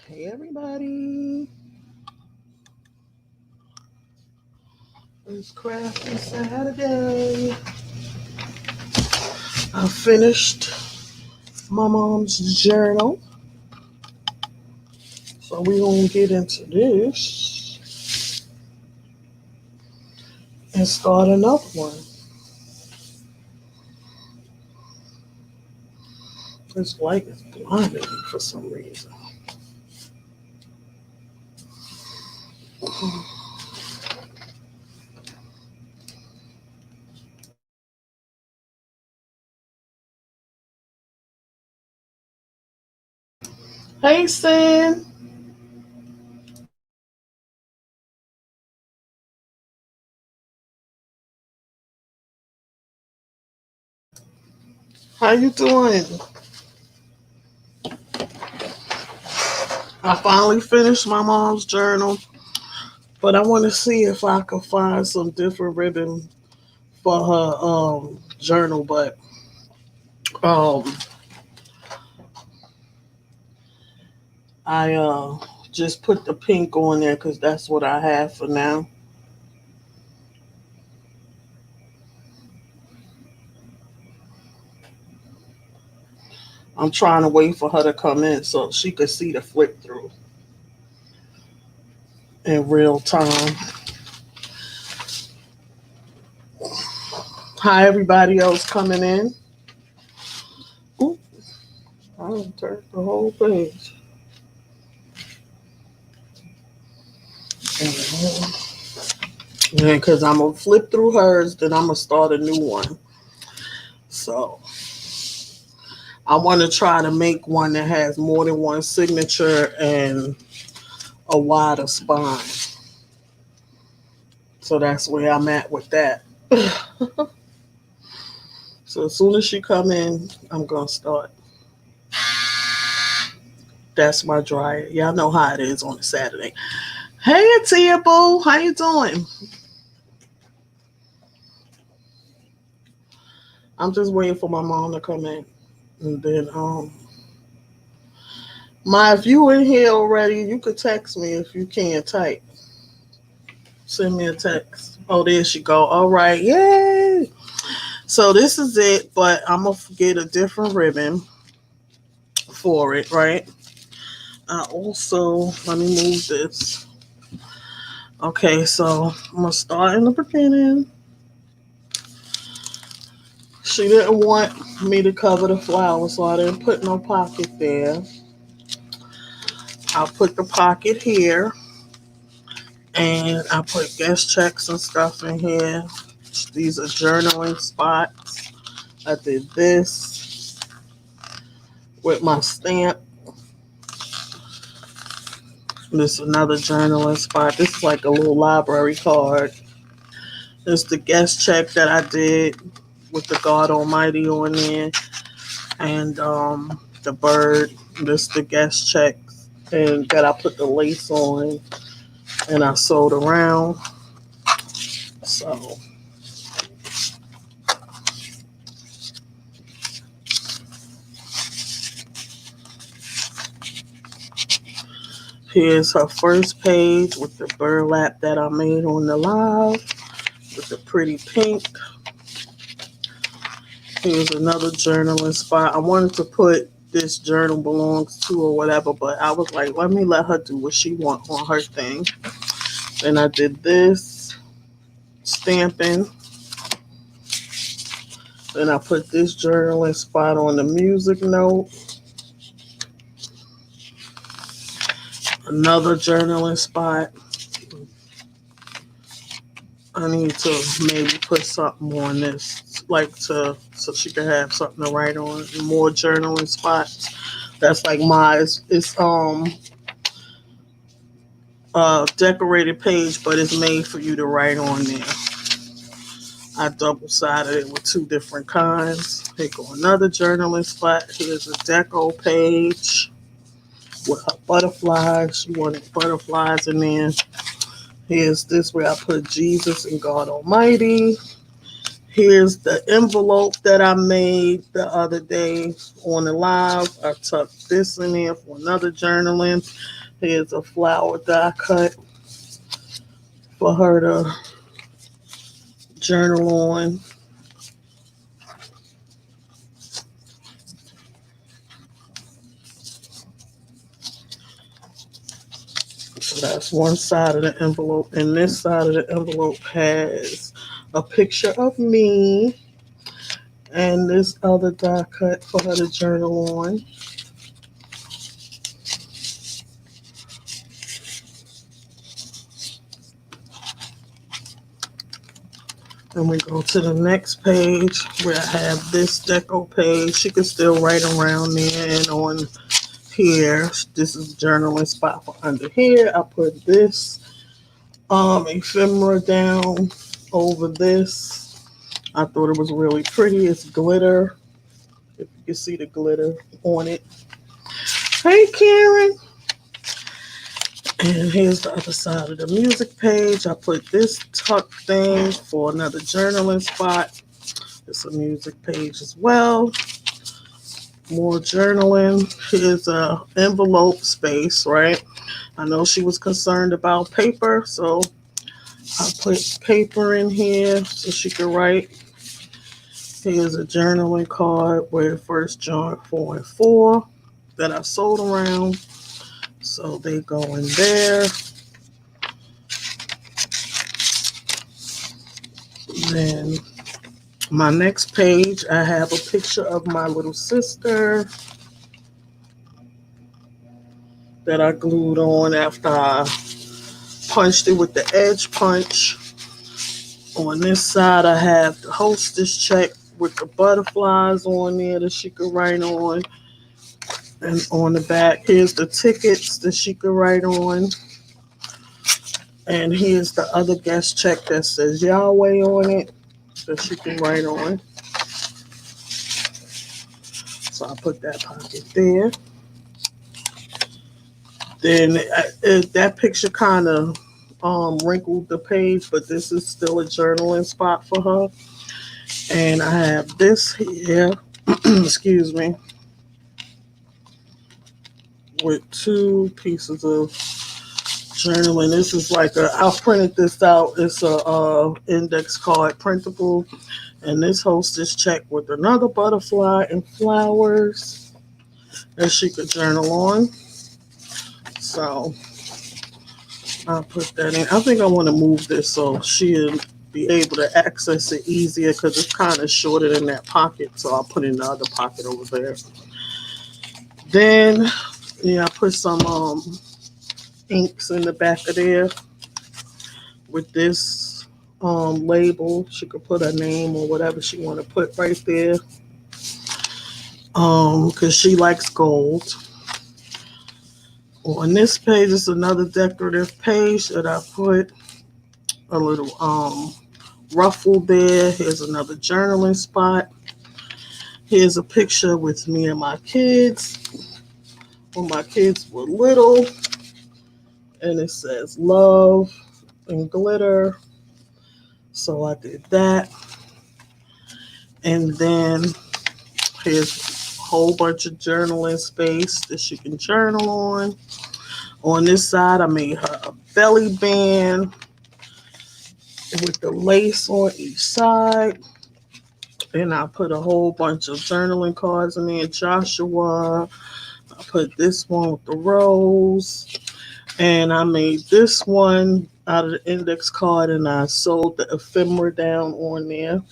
Hey everybody, it's crafty Saturday. I finished my mom's journal, so we're gonna get into this and start another one. This light is blinding me for some reason. Hey Sin, how you doing? I finally finished my mom's journal, but I want to see if I can find some different ribbon for her journal. But um, I just put the pink on there because that's what I have for now. I'm trying to wait for her to come in so she could see the flip through in real time. Hi, everybody else coming in. Oop, I done turned the whole page. And because I'm going to flip through hers, then I'm going to start a new one. So I want to try to make one that has more than one signature and a wider spine. So that's where I'm at with that. So as soon as she come in, I'm going to start. That's my dryer. Y'all know how it is on a Saturday. Hey, Tia Boo, how you doing? I'm just waiting for my mom to come in, and then if you in here already, you could text me if you can't type. Send me a text. Oh, there she go. All right, yay! So this is it, but I'm gonna get a different ribbon for it, right? I also let me move this. Okay, so I'm gonna start in the beginning. She didn't want me to cover the flower, so I didn't put no pocket there. I'll put the pocket here, and I put guest checks and stuff in here. These are journaling spots. I did this with my stamp. This is another journaling spot. This is like a little library card. This is the guest check that I did with the God Almighty on there, and the bird. This is the guest check, and that I put the lace on, and I sewed around. So here's her first page with the burlap that I made on the live with the pretty pink. Here's another journaling spot. I wanted to put this journal belongs to or whatever, but I was like, let her do what she want on her thing. Then I did this stamping. Then I put this journaling spot on the music note. Another journaling spot. I need to maybe put something on this, so she can have something to write on. More journaling spots. That's like it's decorated page, but it's made for you to write on there. I double sided it with two different kinds. Here go another journaling spot. Here's a deco page with her butterflies. She wanted butterflies in there. Here's this where I put Jesus and God Almighty. Here's the envelope that I made the other day on the live. I tucked this in there for another journaling. Here's a flower that I cut for her to journal on. So that's one side of the envelope. And this side of the envelope has a picture of me and this other die cut for her to journal on. And we go to the next page where I have this deco page. You can still write around there and on here. This is journaling spot for under here. I put this ephemera down over this. I thought it was really pretty. It's glitter. If you can see the glitter on it. Hey, Karen. And here's the other side of the music page. I put this tuck thing for another journaling spot. It's a music page as well. More journaling. Here's a envelope space, right? I know she was concerned about paper, so I put paper in here so she could write. Here's a journaling card with 1 John 4 and 4 that I sewed around. So they go in there. Then my next page, I have a picture of my little sister that I glued on after I punched it with the edge punch. On this side, I have the hostess check with the butterflies on there that she could write on. And on the back, here's the tickets that she could write on. And here's the other guest check that says Yahweh on it that she can write on. So I put that pocket there. Then that picture kind of wrinkled the page, but this is still a journaling spot for her. And I have this here, excuse me, with 2 pieces of journaling. This is like I printed this out. It's a index card printable, and this hostess check with another butterfly and flowers that she could journal on. So I'll put that in. I think I want to move this so she'll be able to access it easier because it's kind of shorter than that pocket. So I'll put in the other pocket over there. Then I put some inks in the back of there with this label. She could put her name or whatever she want to put right there because she likes gold. On this page is another decorative page that I put a little ruffle there. Here's another journaling spot. Here's a picture with me and my kids when my kids were little. And it says love and glitter. So I did that. And then here's a whole bunch of journaling space that she can journal on. On this side, I made her a belly band with the lace on each side. And I put a whole bunch of journaling cards in there. Joshua. I put this one with the rose. And I made this one out of the index card, and I sewed the ephemera down on there.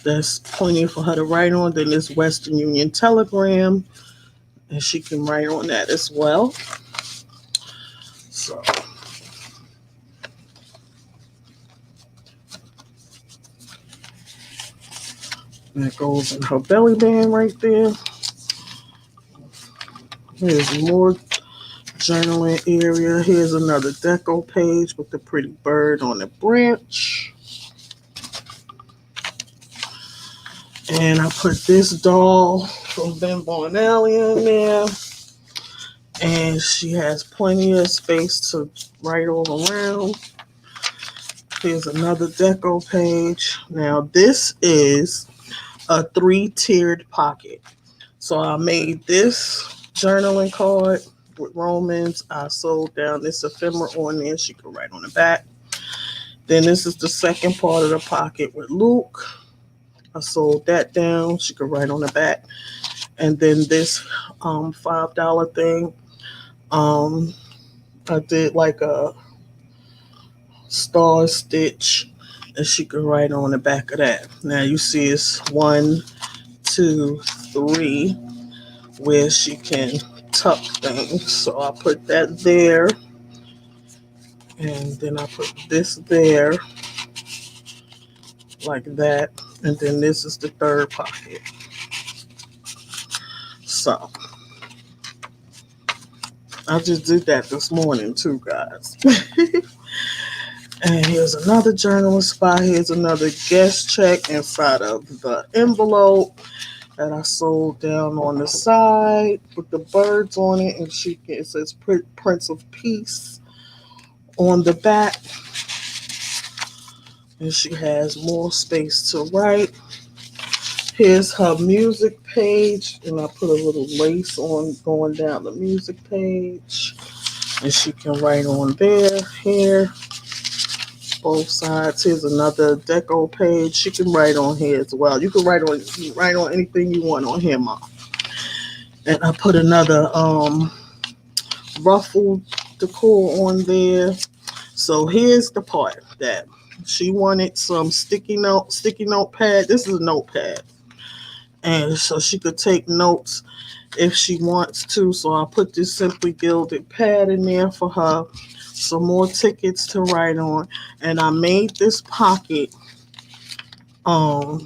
That's plenty for her to write on. Then this Western Union telegram, and she can write on that as well. So that goes in her belly band right there. Here's more journaling area. Here's another deco page with the pretty bird on the branch. And I put this doll from Ben Bonelli in there. And she has plenty of space to write all around. Here's another deco page. Now this is a 3-tiered pocket. So I made this journaling card with Romans. I sewed down this ephemera on there. She could write on the back. Then this is the second part of the pocket with Luke. I sewed that down. She could write on the back. And then this $5 thing. Um, I did like a star stitch, and she could write on the back of that. Now you see it's 1, 2, 3, where she can tuck things. So I put that there, and then I put this there, like that, and then this is the third pocket. So I just did that this morning too, guys. And here's another journaling spot. Here's another guest check inside of the envelope that I sewed down on the side with the birds on it, and it says Prince of Peace on the back. And she has more space to write. Here's her music page, and I put a little lace on going down the music page, and she can write on there, here, both sides. Here's another deco page. She can write on here as well. You can write on anything you want on here, Mom. And I put another ruffled decor on there. So here's the part that she wanted some sticky note pad. This is a notepad. And so she could take notes if she wants to. So I put this Simply Gilded pad in there for her. Some more tickets to write on. And I made this pocket, I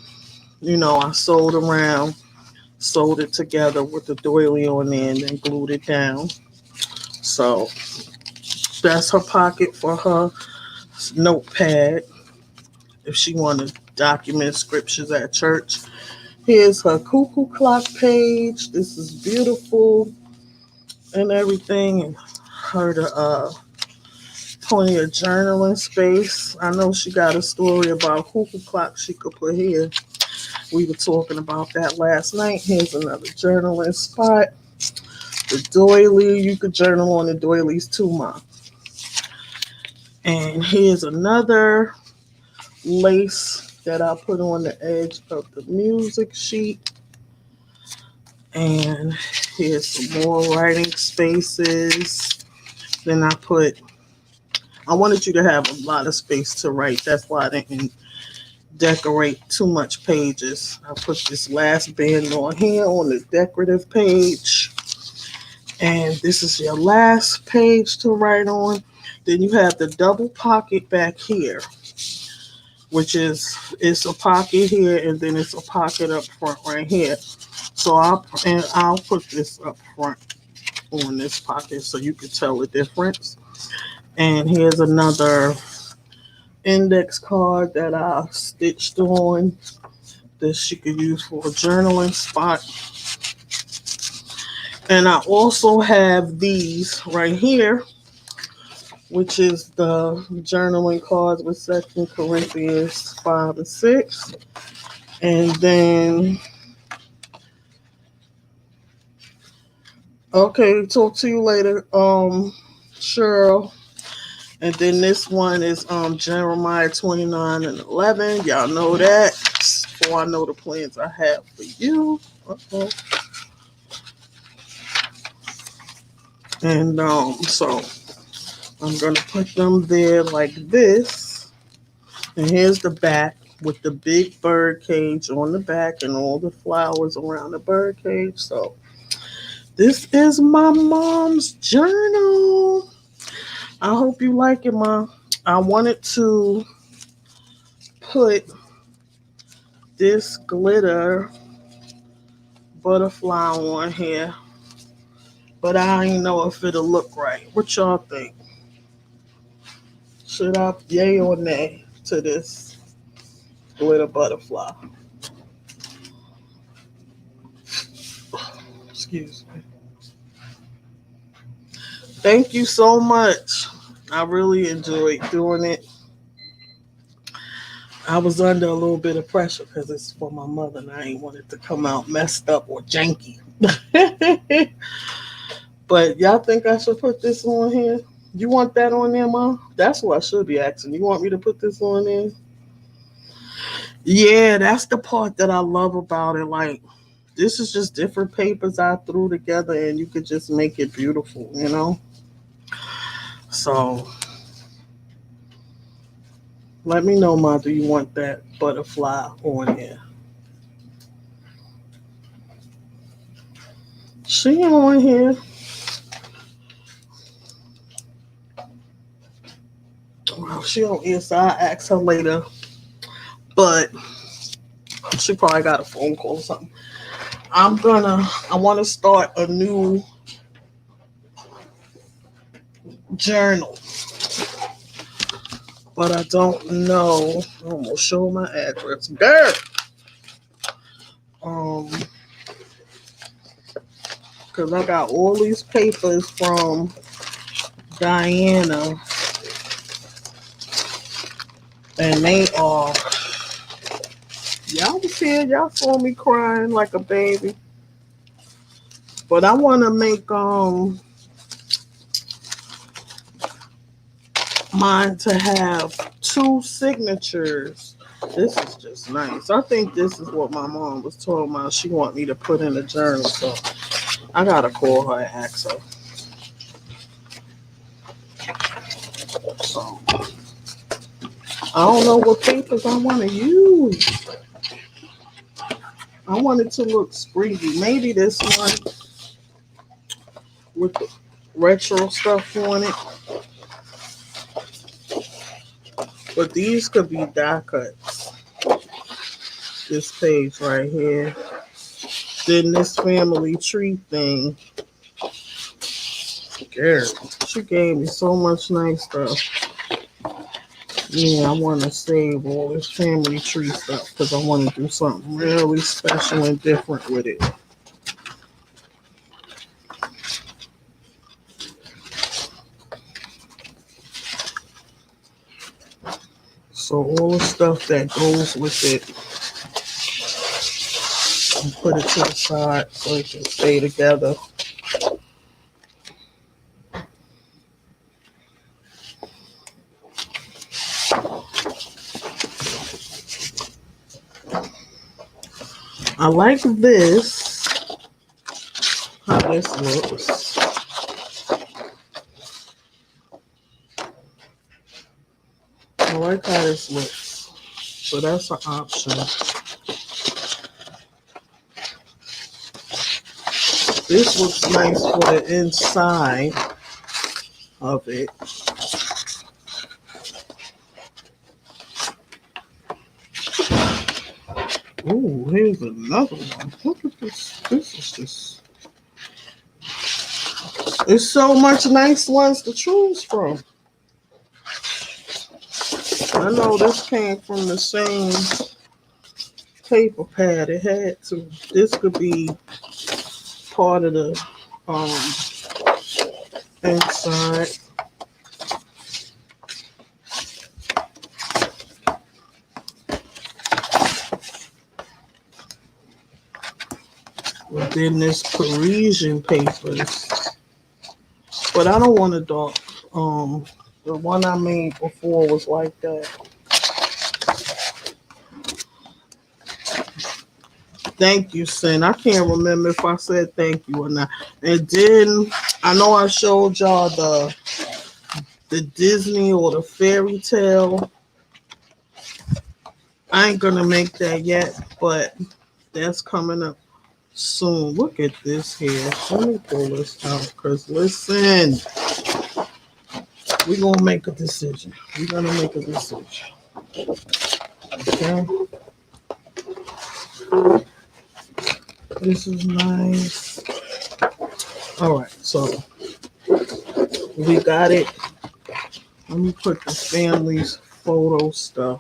sewed it together with the doily on there and then glued it down. So that's her pocket for her notepad if she want to document scriptures at church. Here's her cuckoo clock page. This is beautiful and everything. And her plenty of journaling space. I know she got a story about cuckoo clock she could put here. We were talking about that last night. Here's another journaling spot. The doily. You could journal on the doilies too, Mom. And here's another lace that I put on the edge of the music sheet. And here's some more writing spaces. Then I wanted you to have a lot of space to write. That's why I didn't decorate too much pages. I put this last band on here on the decorative page. And this is your last page to write on. Then you have the double pocket back here, which it's a pocket here and then it's a pocket up front right here. So I'll put this up front on this pocket so you can tell the difference. And here's another index card that I stitched on that she could use for a journaling spot. And I also have these right here, which is the journaling cards with 2 Corinthians 5 and 6. And then, okay, talk to you later, Cheryl. And then this one is Jeremiah 29 and 11. Y'all know that. For I know the plans I have for you. Uh-oh. And so I'm going to put them there like this. And here's the back with the big bird cage on the back and all the flowers around the bird cage. So this is my mom's journal. I hope you like it, Mom. I wanted to put this glitter butterfly on here, but I don't know if it'll look right. What y'all think? Should I yay or nay to this glitter butterfly? Excuse me. Thank you so much. I really enjoyed doing it. I was under a little bit of pressure because it's for my mother and I ain't want it to come out messed up or janky. But y'all think I should put this on here? You want that on there, Mom? That's what I should be asking. You want me to put this on there? Yeah, that's the part that I love about it. Like, this is just different papers I threw together and you could just make it beautiful, you know? So, let me know, Ma, do you want that butterfly on there? She on here. Well, she on here, so I'll ask her later. But she probably got a phone call or something. I want to start a new journal, but I don't know. I'm gonna show my address, girl. Um, cause I got all these papers from Diana, and they are. Y'all was here. Y'all saw me crying like a baby. But I want to make mine to have two signatures. This is just nice. I think this is what my mom was talking about. She want me to put in a journal, so I gotta call her and ask her. So I don't know what papers I want to use. I want it to look springy. Maybe this one with the retro stuff on it. But these could be die cuts. This page right here. Then this family tree thing. Girl, she gave me so much nice stuff. Yeah, I want to save all this family tree stuff because I want to do something really special and different with it. So all the stuff that goes with it, and put it to the side so it can stay together. I like this, how this looks. I like how this looks. So that's an option. This looks nice for the inside of it. Ooh, here's another one. Look at this. This is just. There's so much nice ones to choose from. I know this came from the same paper pad. It had to. This could be part of the inside. Then this Parisian papers. But I don't want a dark. The one I made before was like that. Thank you, Sin. I can't remember if I said thank you or not. And then I know I showed y'all the Disney or the fairy tale. I ain't gonna make that yet, but that's coming up soon. Look at this here. Let me pull this out because listen, we're gonna make a decision. We're gonna make a decision. Okay. This is nice. All right, so we got it. Let me put the family's photo stuff.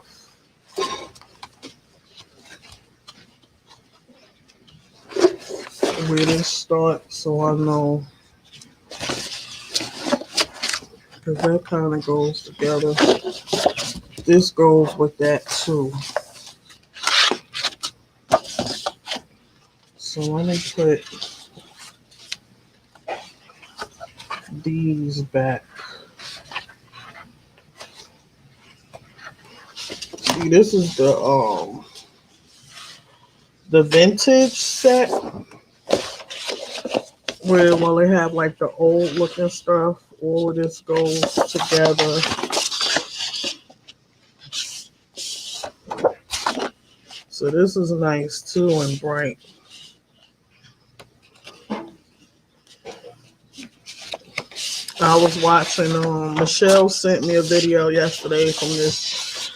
Where this starts, so I know, because that kind of goes together. This goes with that too. So let me put these back. See, this is the vintage set where while they have like the old looking stuff, all of this goes together. So this is nice too and bright. I was watching, Michelle sent me a video yesterday from this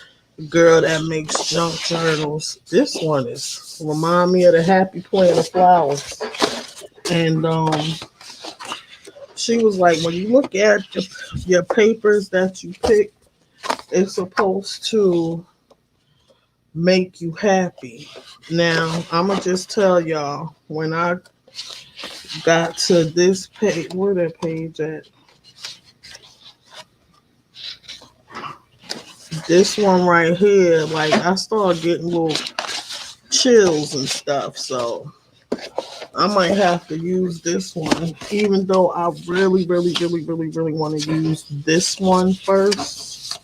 girl that makes junk journals. This one is remind me of the Happy Plant of Flowers. And she was like, when you look at your papers that you pick, it's supposed to make you happy. Now, I'm going to just tell y'all, when I got to this page, where that page at? This one right here, like I started getting little chills and stuff. So I might have to use this one, even though I really want to use this one first.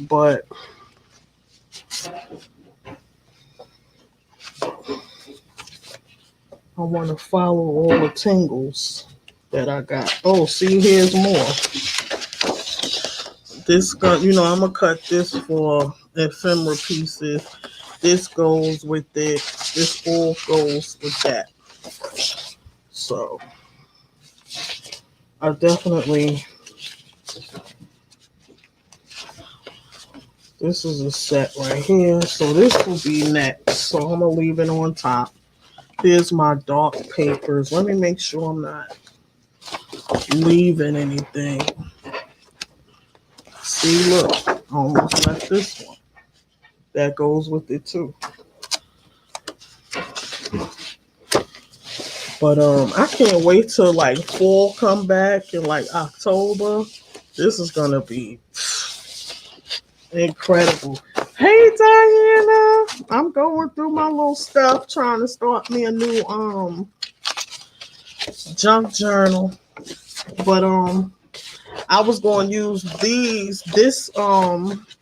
But I want to follow all the tingles that I got. Oh, see, here's more. This got, I'm gonna cut this for ephemera pieces. This goes with it. This all goes with that. So I definitely. This is a set right here. So this will be next. So I'm gonna leave it on top. Here's my dark papers. Let me make sure I'm not leaving anything. See, look, I almost left this one. That goes with it too. But I can't wait till like fall come back in like October. This is gonna be incredible. Hey Diana, I'm going through my little stuff trying to start me a new junk journal. But I was going to use this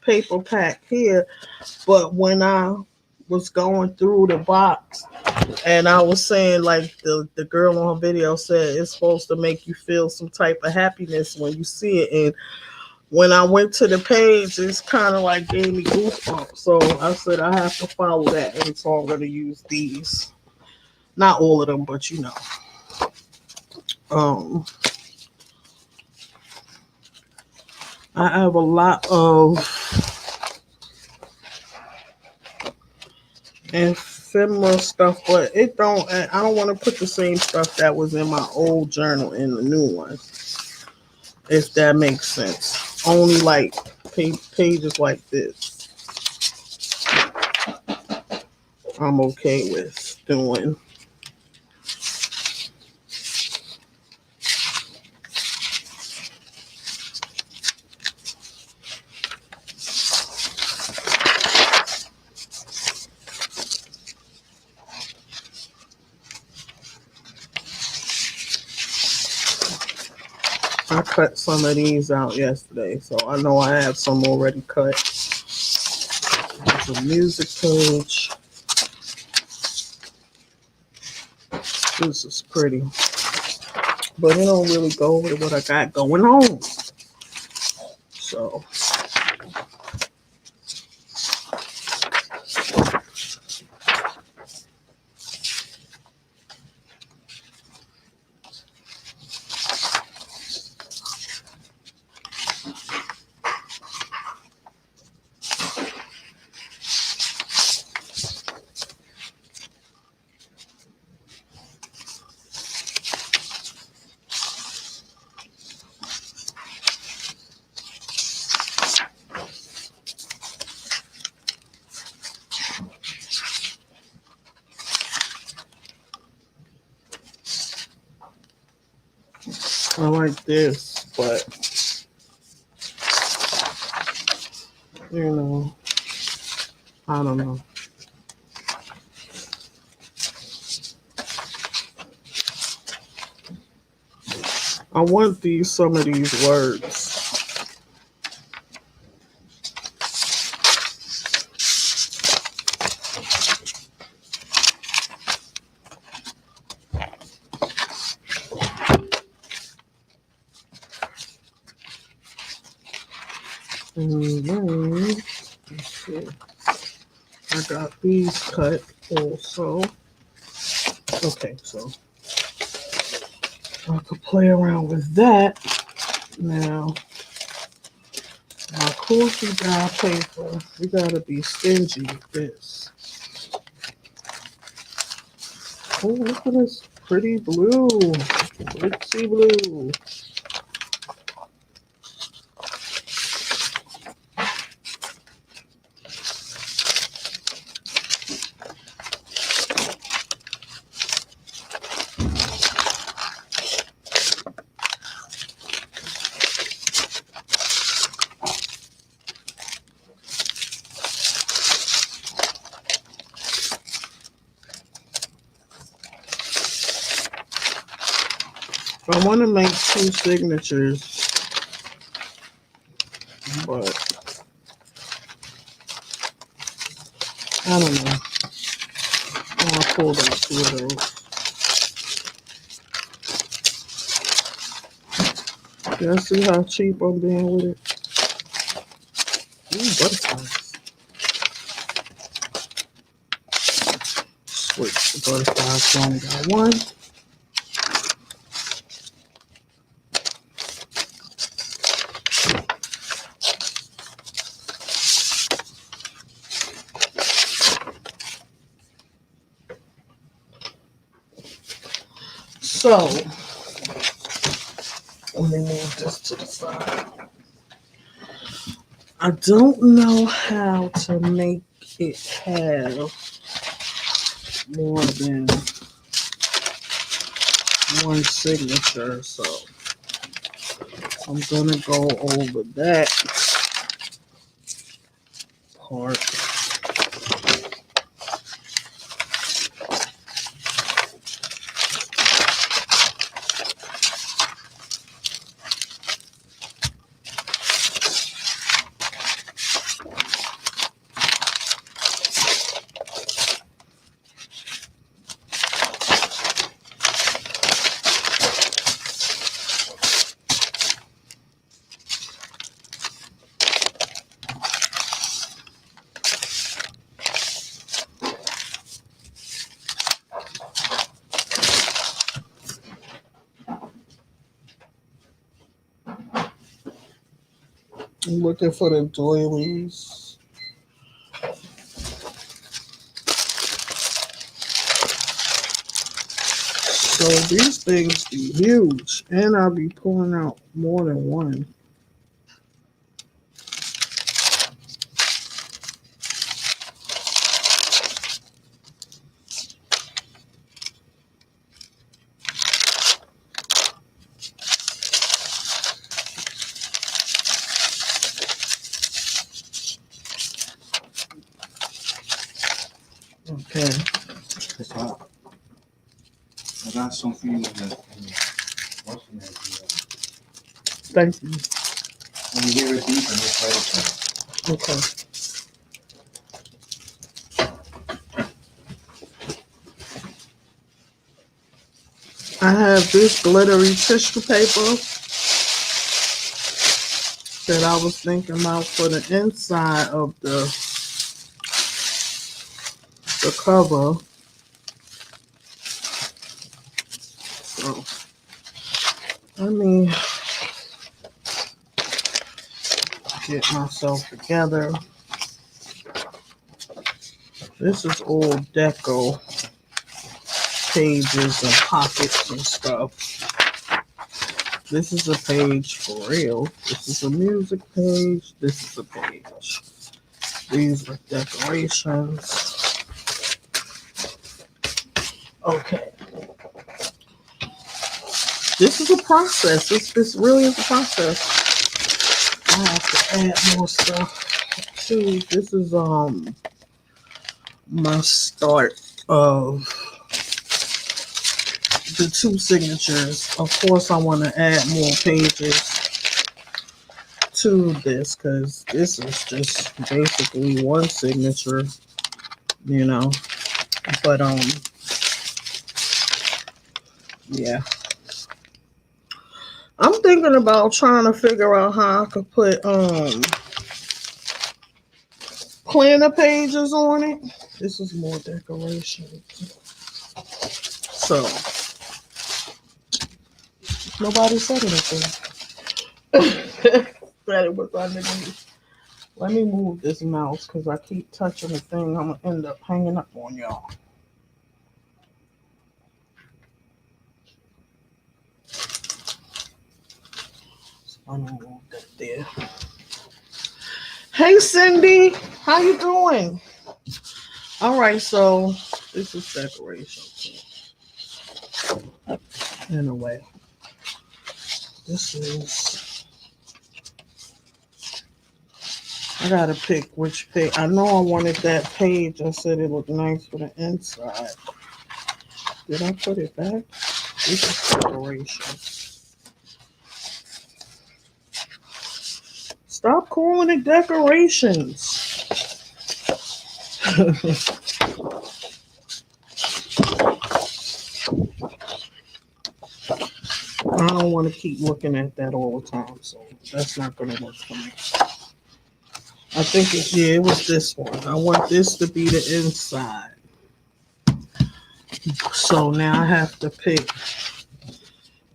paper pack here, but when I was going through the box and I was saying like the girl on her video said it's supposed to make you feel some type of happiness when you see it, and when I went to the page, it's kind of like gave me goosebumps. So I said I have to follow that, and so I'm going to use these. Not all of them, but I have a lot of ephemera stuff, but I don't want to put the same stuff that was in my old journal in the new one, if that makes sense. Only like pages like this I'm okay with doing. I cut some of these out yesterday, so I know I have some already cut. There's a music page. This is pretty, but it don't really go with what I got going on. So I like this, but You know, I don't know. I want some of these words. Let's see. I got these cut also. Okay, so I could play around with that. Now, of course, you gotta pay for. You gotta be stingy with this. Oh, look at this pretty blue, glitzy blue. I want to make 2 signatures, but I don't know. I'll pull out 2 of those. Y'all see how cheap I'm being with it? Ooh, butterflies. Switch the butterflies, so I only got 1. So, let me move this to the side. I don't know how to make it have more than 1 signature, so I'm gonna go over that part. I'm looking for the doilies. So these things be huge, and I'll be pulling out more than 1. Okay. So I got some for you in the Thank you. when you hear it deep and it's right. Okay. I have this glittery tissue paper that I was thinking about for the inside of the cover. So let me get myself together. This is old deco pages and pockets and stuff. This is a page for real. This is a music page. This is a page. These are decorations. Okay. This is a process. This really is a process. I have to add more stuff too. This is my start of the 2 signatures. Of course, I want to add more pages to this because this is just basically one signature, you know. But yeah. I'm thinking about trying to figure out how I could put planner pages on it. This is more decoration. So nobody said anything. That it was underneath. Let me move this mouse because I keep touching the thing. I'm gonna end up hanging up on y'all. So I'm gonna move that there. Hey Cindy, how you doing? All right, so this is decoration in a way. This is. I gotta pick which page. I know I wanted that page. I said it looked nice for the inside. Did I put it back? This is decoration. Stop calling it decorations. I don't want to keep looking at that all the time, so that's not going to work for me. I think it was this one. I want this to be the inside. So now I have to pick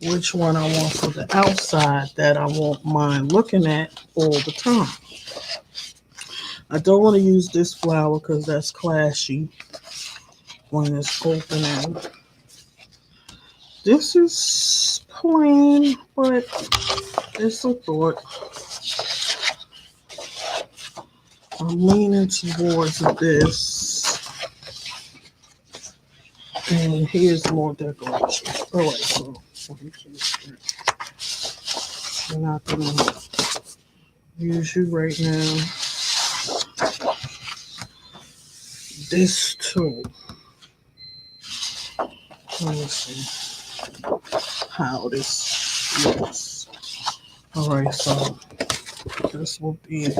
which one I want for the outside that I won't mind looking at all the time. I don't want to use this flower because that's classy when it's opening. This is plain, but it's a thought. I'm leaning towards this. And here's more decoration. All right, so we're not going to use you right now. This too. Let me see how this looks. All right, so this will be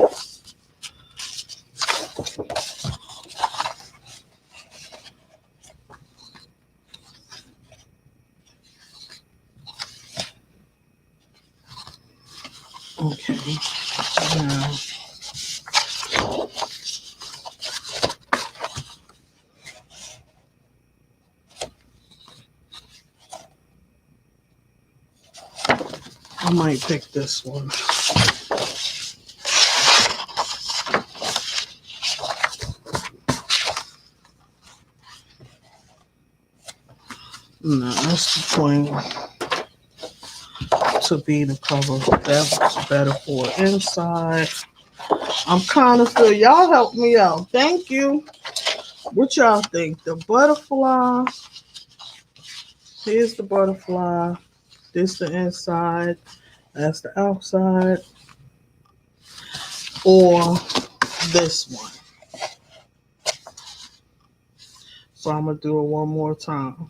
okay. Now, I might pick this one. No, that's the point to be the cover. That's better for inside. I'm kind of feel y'all help me out. Thank you. What y'all think? The butterfly. Here's the butterfly. This the inside. That's the outside. Or this one. So I'm gonna do it one more time.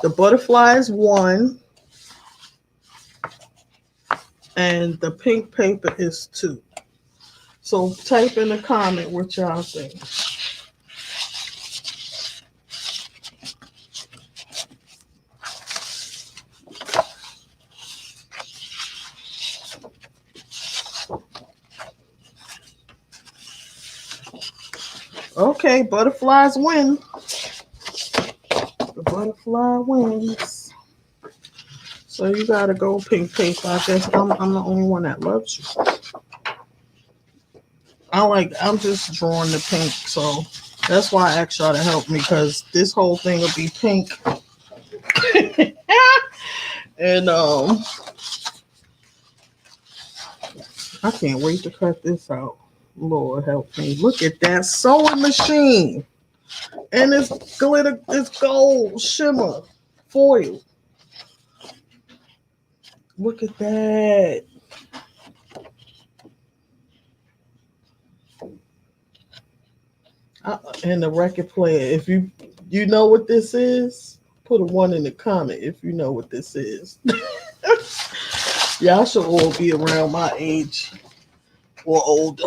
The butterfly is 1. And the pink paper is 2. So type in the comment what y'all think. Okay, butterflies win. The butterfly wins. So you gotta go pink paper. I guess I'm the only one that loves you. I'm just drawing the pink, so that's why I asked y'all to help me because this whole thing will be pink. And I can't wait to cut this out. Lord help me. Look at that sewing machine. And it's glitter, it's gold, shimmer, foil. Look at that. And the record player. If you know what this is, put a one in the comment if you know what this is. Y'all should all be around my age or older.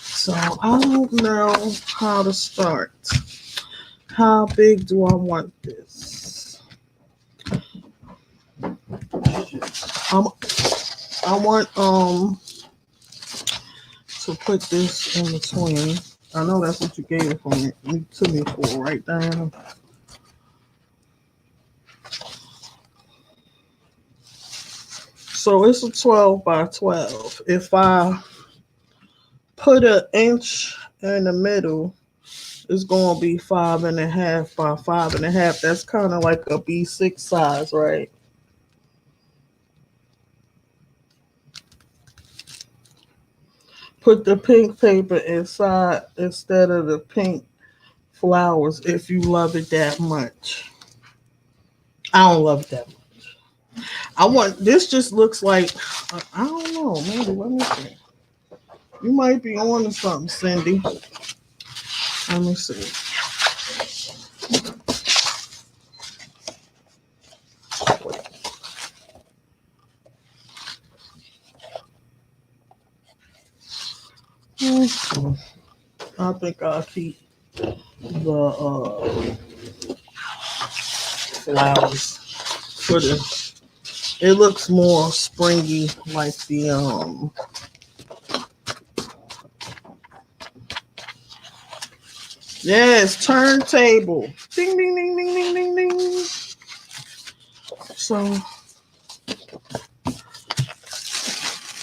So I don't know how to start. How big do I want this? I'm, I want to put this in between. I know that's what you gave it to me for, right, Diana? So it's a 12 by 12. If I put an inch in the middle, it's going to be 5.5 by 5.5. That's kind of like a B6 size, right? Put the pink paper inside instead of the pink flowers if you love it that much. I don't love it that much. I want this just looks like I don't know, maybe let me see. You might be on to something, Cindy. Let me see. I think I'll keep the flowers for the. It looks more springy, like the Yes, turntable. Ding ding ding ding ding ding ding. So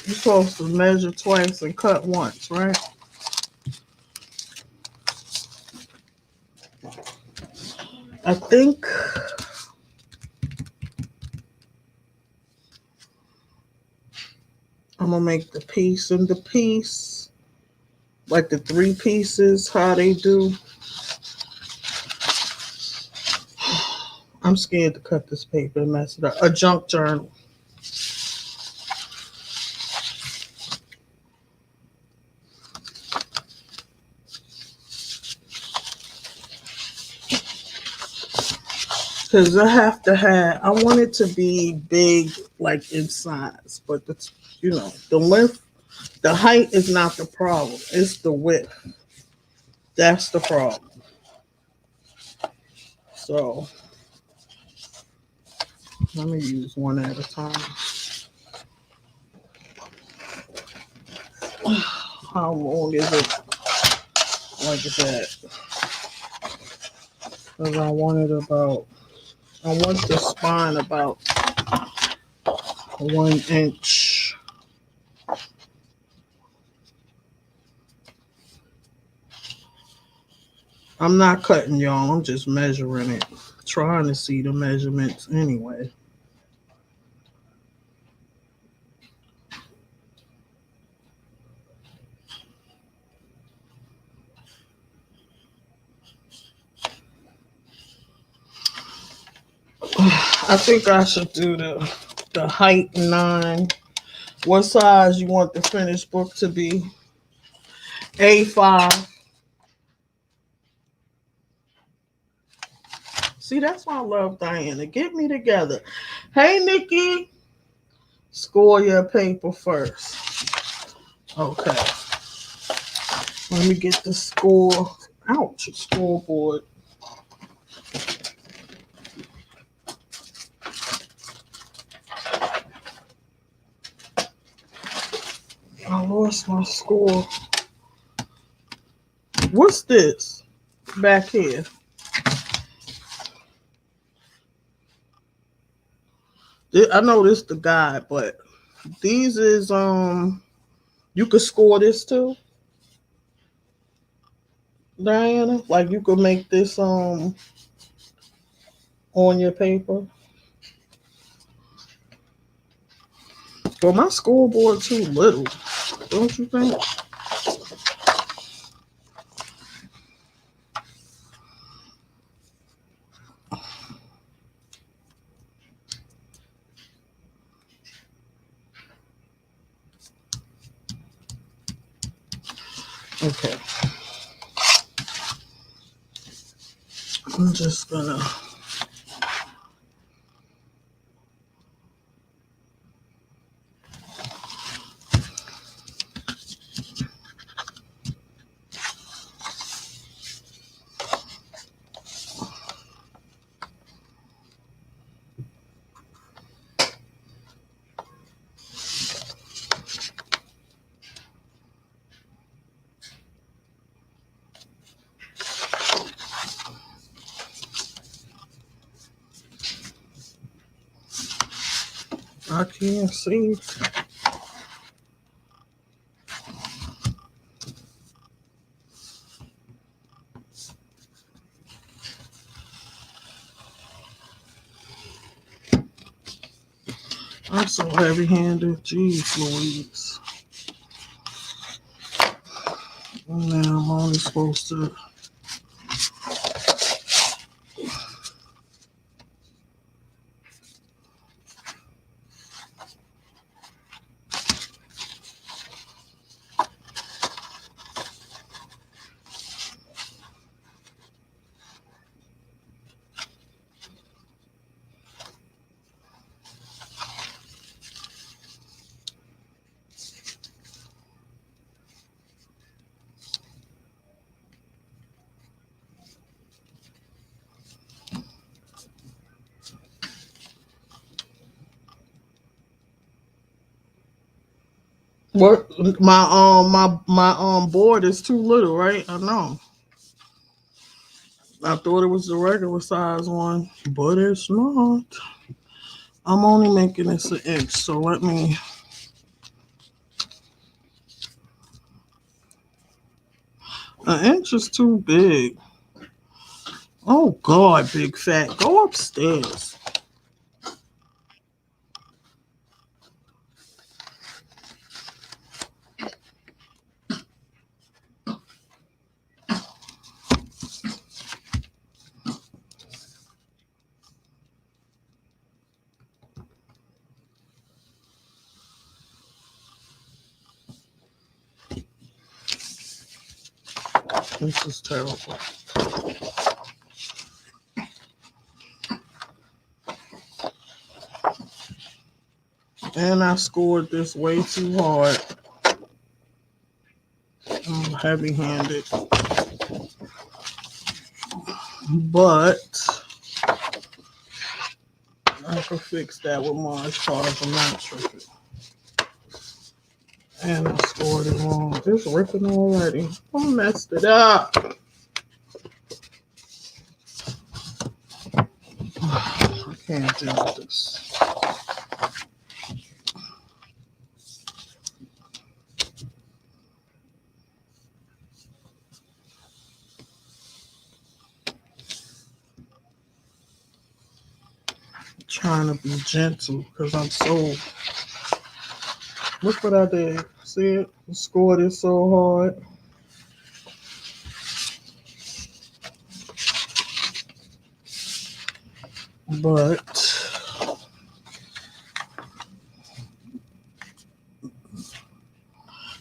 you're supposed to measure twice and cut once, right? I think I'm gonna make the piece and the piece, like the three pieces, how they do. I'm scared to cut this paper and mess it up. A junk journal. Because I want it to be big, like in size, but the length, the height is not the problem. It's the width. That's the problem. So let me use one at a time. How long is it like that? Because I want the spine about 1 inch. I'm not cutting, y'all. I'm just measuring it. Trying to see the measurements anyway. I think I should do the height 9. What size you want the finished book to be? A5. See, that's why I love Diana. Get me together. Hey, Nikki. Score your paper first. Okay. Let me get the score. Ouch, scoreboard. I lost my score. What's this back here? I know this the guide, but these is you could score this too, Diana. Like you could make this on your paper. Well, my scoreboard too little, don't you think? Okay. I'm just gonna. I can't see. I'm so heavy-handed. Jeez Louise. Now I'm only supposed to. What my board is too little, right? I know. I thought it was the regular size one, but it's not. I'm only making this an inch, so let me. An inch is too big. Oh God, big fat, go upstairs. This is terrible. And I scored this way too hard. I'm heavy-handed. But I can fix that with Mars cards. I'm not tripping. And I scored it wrong. It's ripping already. I messed it up. I can't do this. I'm trying to be gentle because I'm so. Look what I did. See it? I scored it so hard. But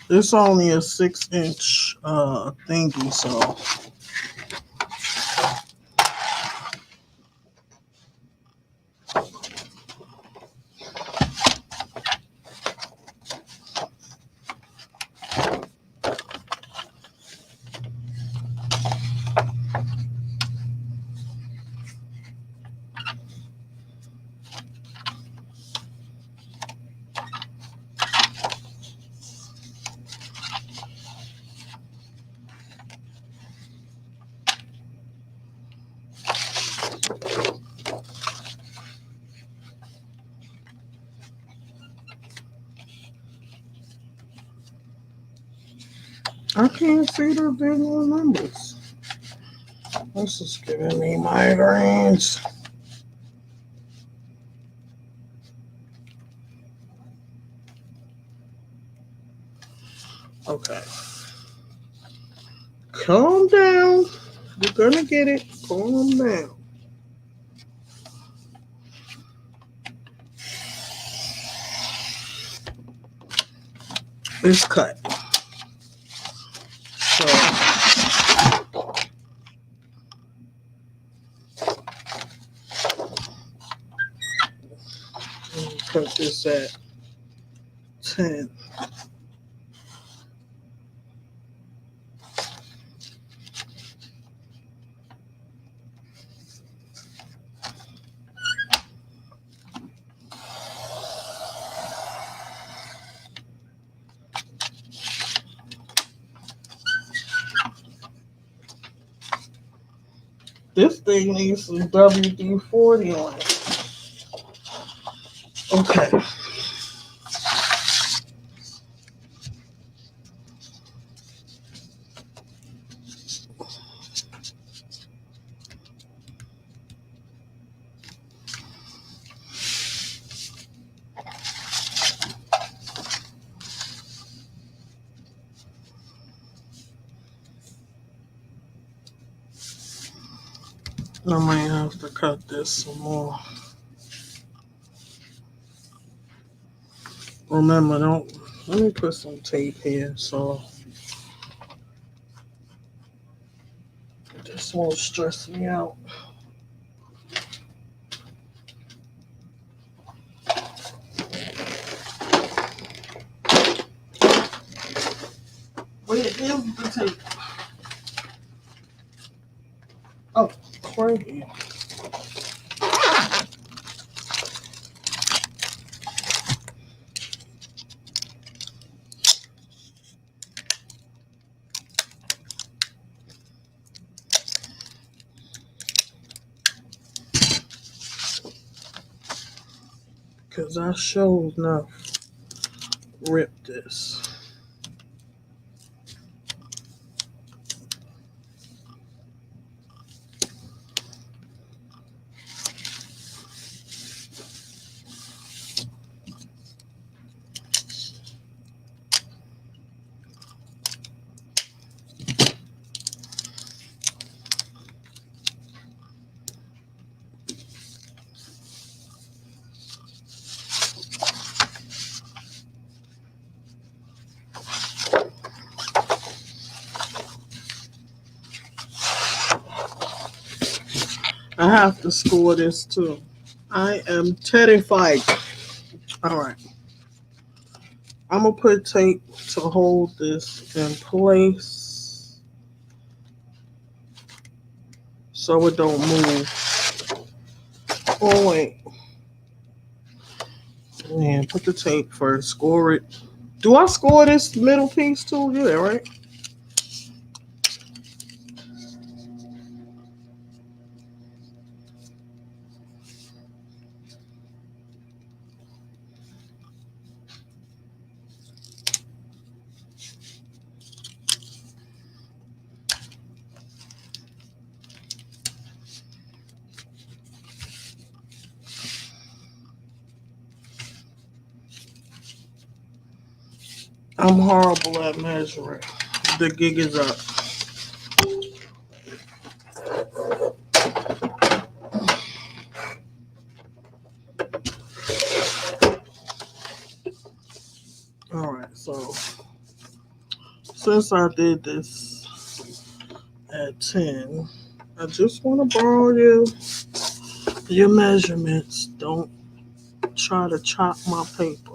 it's only a 6-inch thingy, so I can't see the visual numbers. This is giving me migraines. Okay. Calm down. You're gonna get it. Calm down. It's cut. So this at 10. This thing needs some WD-40 on it. Okay. I might have to cut this some more. Remember, don't. Let me put some tape here so this won't stress me out. Where is the tape? Oh, it's right here. Because I sure enough ripped this. I have to score this too. I am terrified. All right. I'm going to put tape to hold this in place so it don't move. Oh, wait. Yeah, put the tape first. Score it. Do I score this middle piece too? Yeah, right? I'm horrible at measuring. The gig is up. All right, so since I did this at 10, I just want to borrow your measurements. Don't try to chop my paper.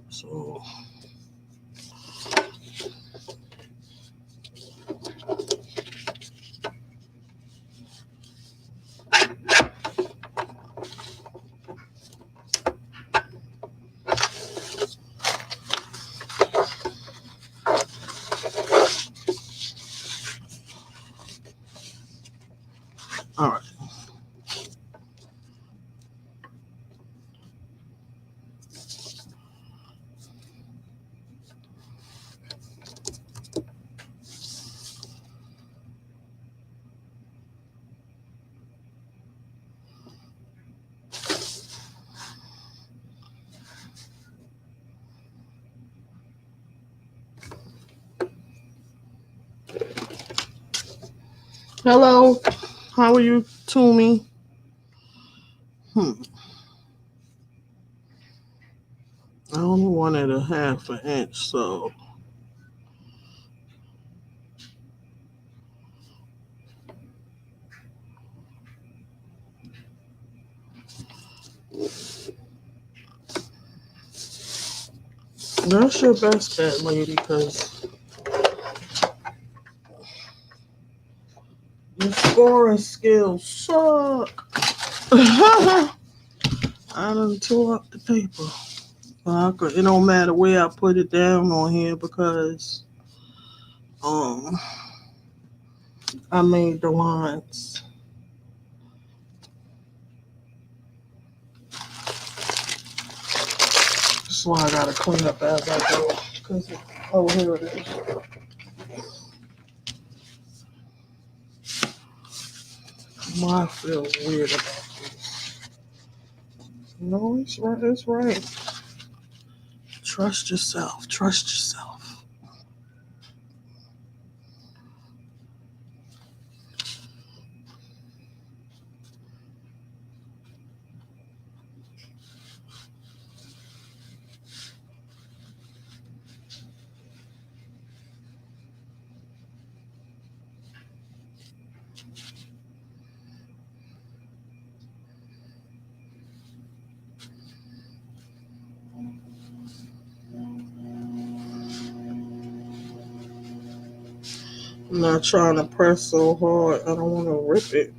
So, all right. Hello, how are you, Toomey? I only wanted a half an inch, so That's your best bet, lady, because your scoring skills suck. I done tore up the paper. It don't matter where I put it down on here because um I made the lines. That's why I gotta clean up as I go. Cause here it is. Why I feel weird about this. No, it's right. It's right. Trust yourself. Trust yourself. I'm not trying to press so hard. I don't want to rip it.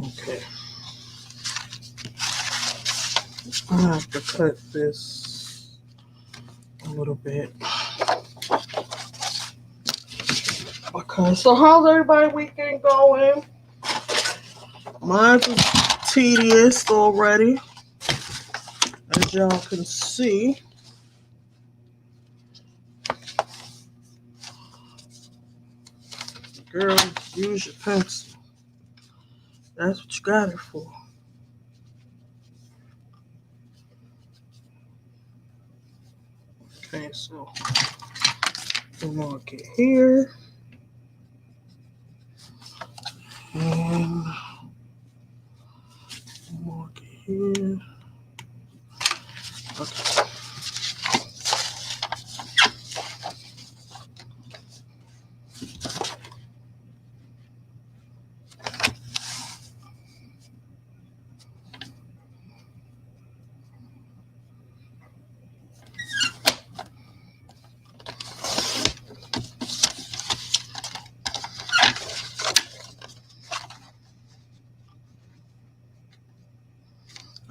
Okay. I have to cut this a little bit. Okay, so how's everybody weekend going? Mine's tedious already, as y'all can see. Girl, use your pencil. That's what you got it for. Okay, so we'll mark it here. And mark it here. Okay.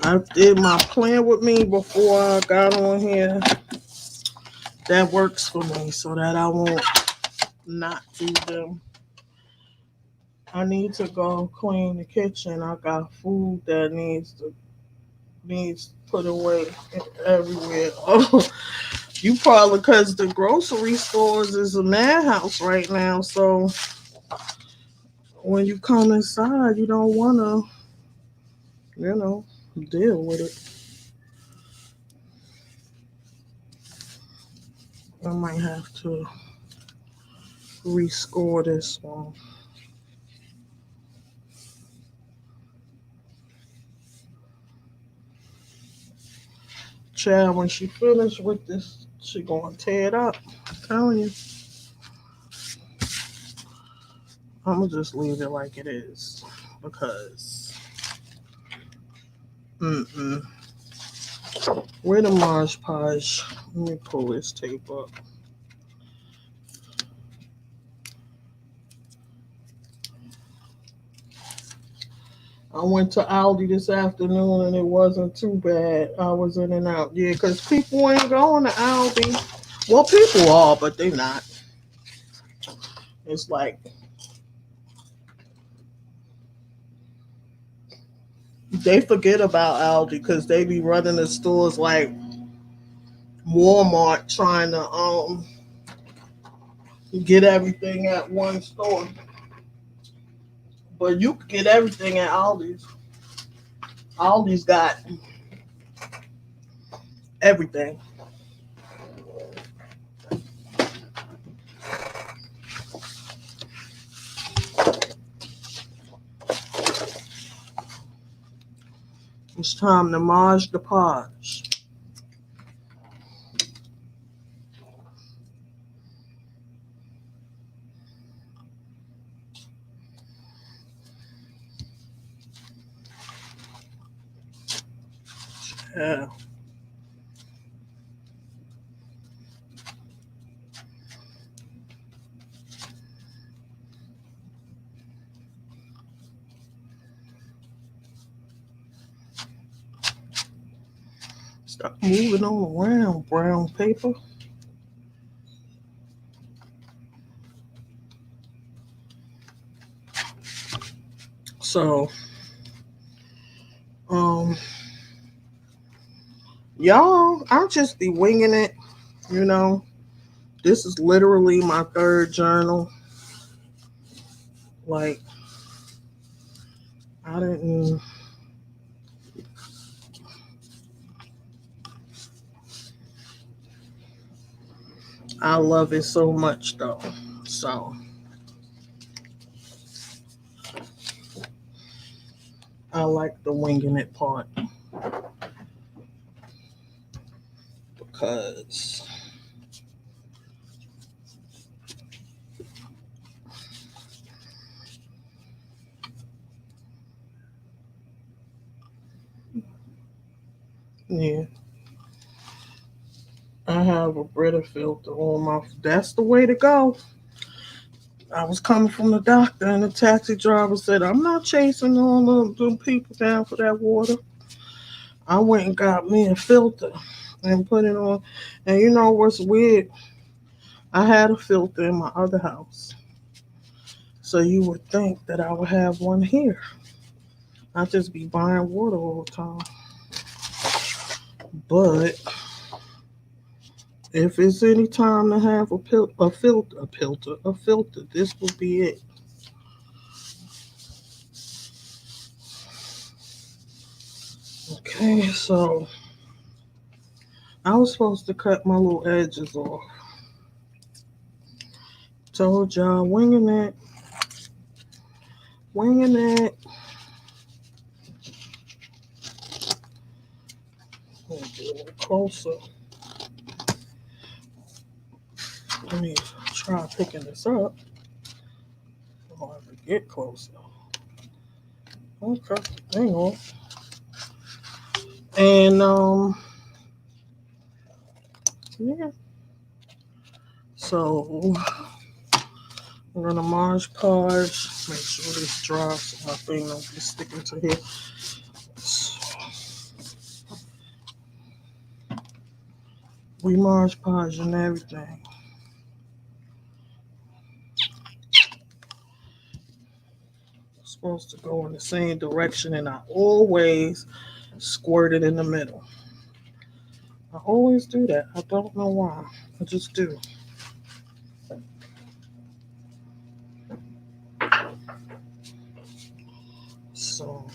I did my plan with me before I got on here. That works for me so that I won't not do them. I need to go clean the kitchen. I got food that needs put away everywhere. Oh, you probably because the grocery stores is a madhouse right now. So when you come inside, you don't want to, deal with it. I might have to rescore this one. Child, when she finished with this, she gonna tear it up. I'm telling you. I'm gonna just leave it like it is because where the Marge Podge? Let me pull this tape up. I went to Aldi this afternoon and it wasn't too bad. I was in and out. Yeah, because people ain't going to Aldi. Well, people are, but they not. It's like They forget about Aldi because they be running the stores like Walmart trying to get everything at one store. But you can get everything at Aldi's. Aldi's got everything. It's time to Maj the Podge. Yeah. Stop moving on around, brown paper. So, um, y'all, I'll just be winging it, you know. This is literally my third journal. Like, I didn't, I love it so much though. So, I like the winging it part because, yeah, I have a Brita filter on my, that's the way to go. I was coming from the doctor, and the taxi driver said, I'm not chasing all of them people down for that water. I went and got me a filter and put it on. And you know what's weird? I had a filter in my other house. So you would think that I would have one here. I just be buying water all the time. But if it's any time to have a filter, this will be it. Okay, so I was supposed to cut my little edges off. Told y'all, winging it. Let me get a little closer. Let me try picking this up. I'll have to get closer. Okay, hang on. And yeah. So I'm gonna Marge Podge. Make sure this dry so my thing don't be sticking to here. So we Marge Podge and everything. It's supposed to go in the same direction, and I always squirt it in the middle. I always do that. I don't know why. I just do. So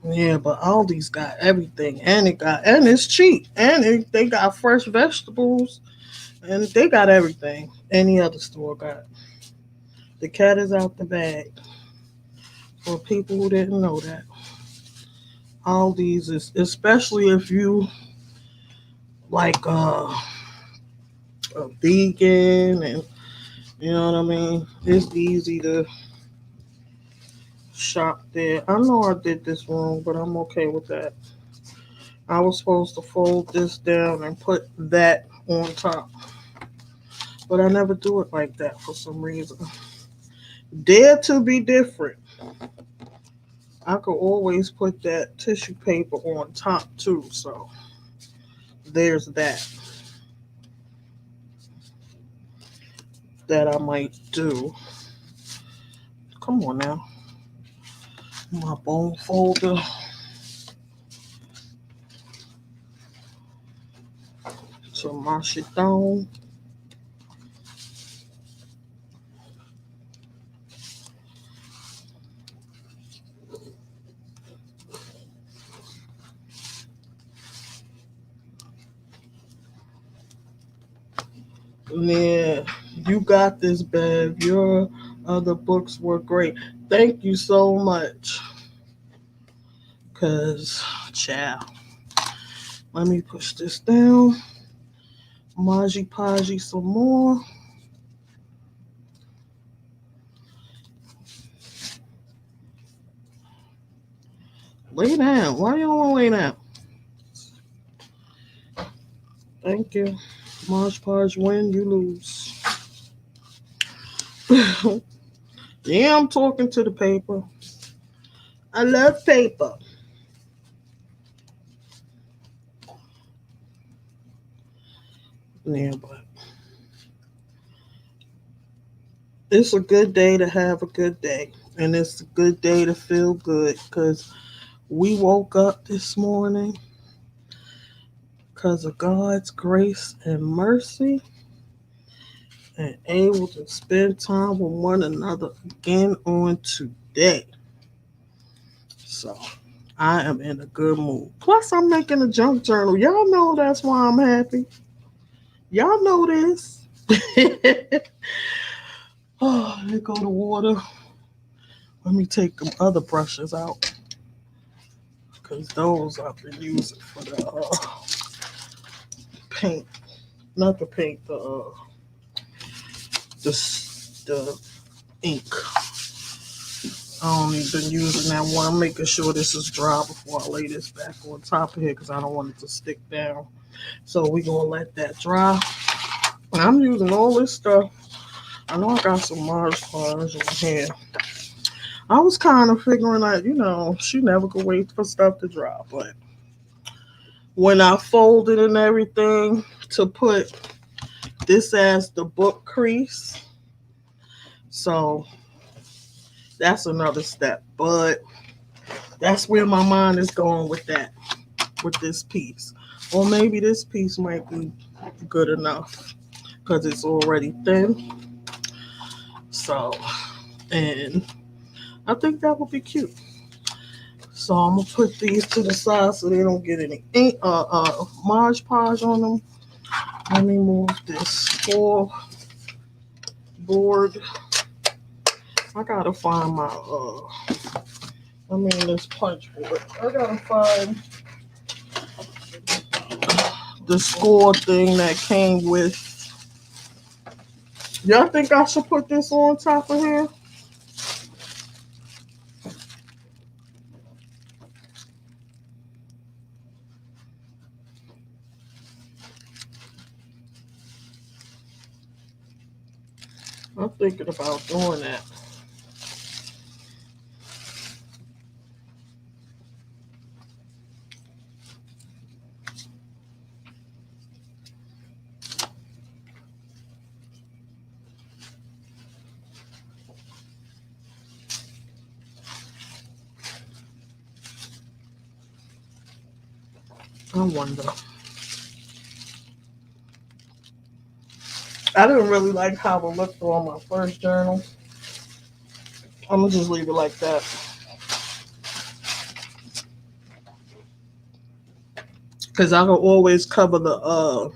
yeah, but Aldi's got everything, and it's cheap, and they got fresh vegetables, and they got everything. Any other store got. The cat is out the bag. For people who didn't know that, Aldi's is, especially if you like a vegan, and you know what I mean. It's easy to shop there. I know I did this wrong, but I'm okay with that. I was supposed to fold this down and put that on top, but I never do it like that for some reason. Dare to be different. I could always put that tissue paper on top too, so there's that. that I might do. Come on now. My bone folder. To mash it down. Yeah, you got this, Bev. Your other books were great. Thank you so much. Cause, child, let me push this down. Maji Paji some more. Lay down. Why you don't want to lay down? Thank you. Maj Podge win, you lose. Yeah, I'm talking to the paper. I love paper. Yeah, but it's a good day to have a good day. And it's a good day to feel good because we woke up this morning because of God's grace and mercy and able to spend time with one another again on today. So I am in a good mood. Plus, I'm making a junk journal. Y'all know that's why I'm happy. Y'all know this. Oh, there go the water. Let me take them other brushes out because those I've been using for the paint. Not the paint, the ink. I only been using that one. I'm making sure this is dry before I lay this back on top of here because I don't want it to stick down. So we're going to let that dry. I'm using all this stuff. I know I got some Mars bars in here. I was kind of figuring out, she never could wait for stuff to dry. But when I folded and everything to put this as the book crease, so that's another step. But that's where my mind is going with that, with this piece. Or maybe this piece might be good enough because it's already thin. So, and I think that would be cute. So I'm gonna put these to the side so they don't get any ink, Mod Podge on them. Let me move this board. I gotta find my this punch board. I gotta find the score thing that came with. Y'all think I should put this on top of here? I'm thinking about doing that. I wonder. I didn't really like how it looked on my first journal. I'm gonna just leave it like that. Cause I can always cover the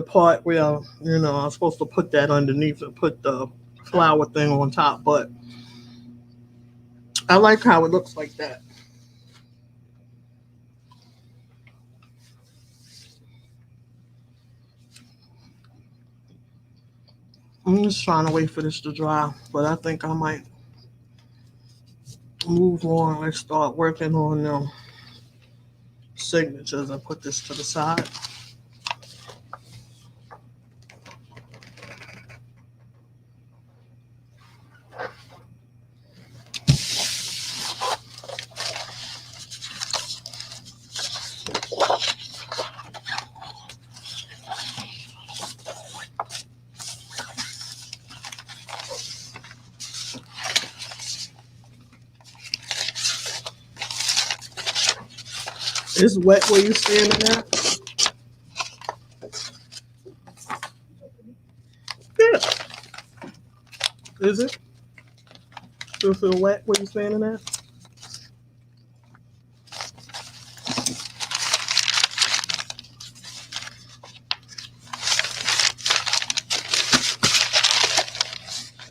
part where I'm supposed to put that underneath and put the flower thing on top. But I like how it looks like that. I'm just trying to wait for this to dry, but I think I might move on and start working on signatures and put this to the side. It's wet where you standing at? Yeah. Is it? Still feel wet where you standing at?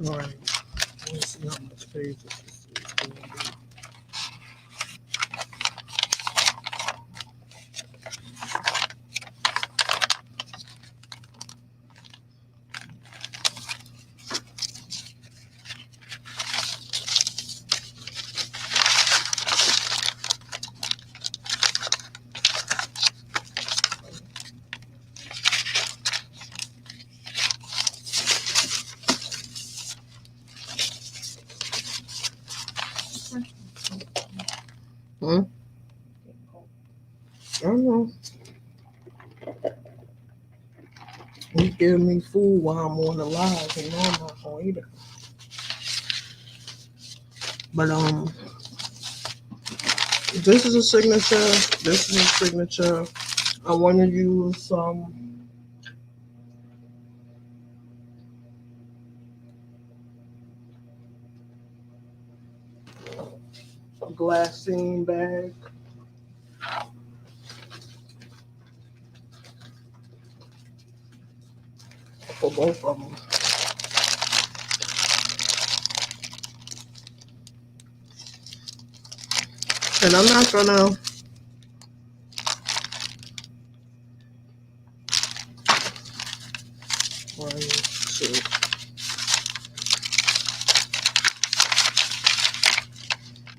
All right. Let's see how much pages this is going to be. Hmm? I don't know. He's giving me food while I'm on the live. You know I'm not going to eat it. But, this is a signature. This is a signature. I want to use some glassine bag for both of them. And I'm not gonna one, two.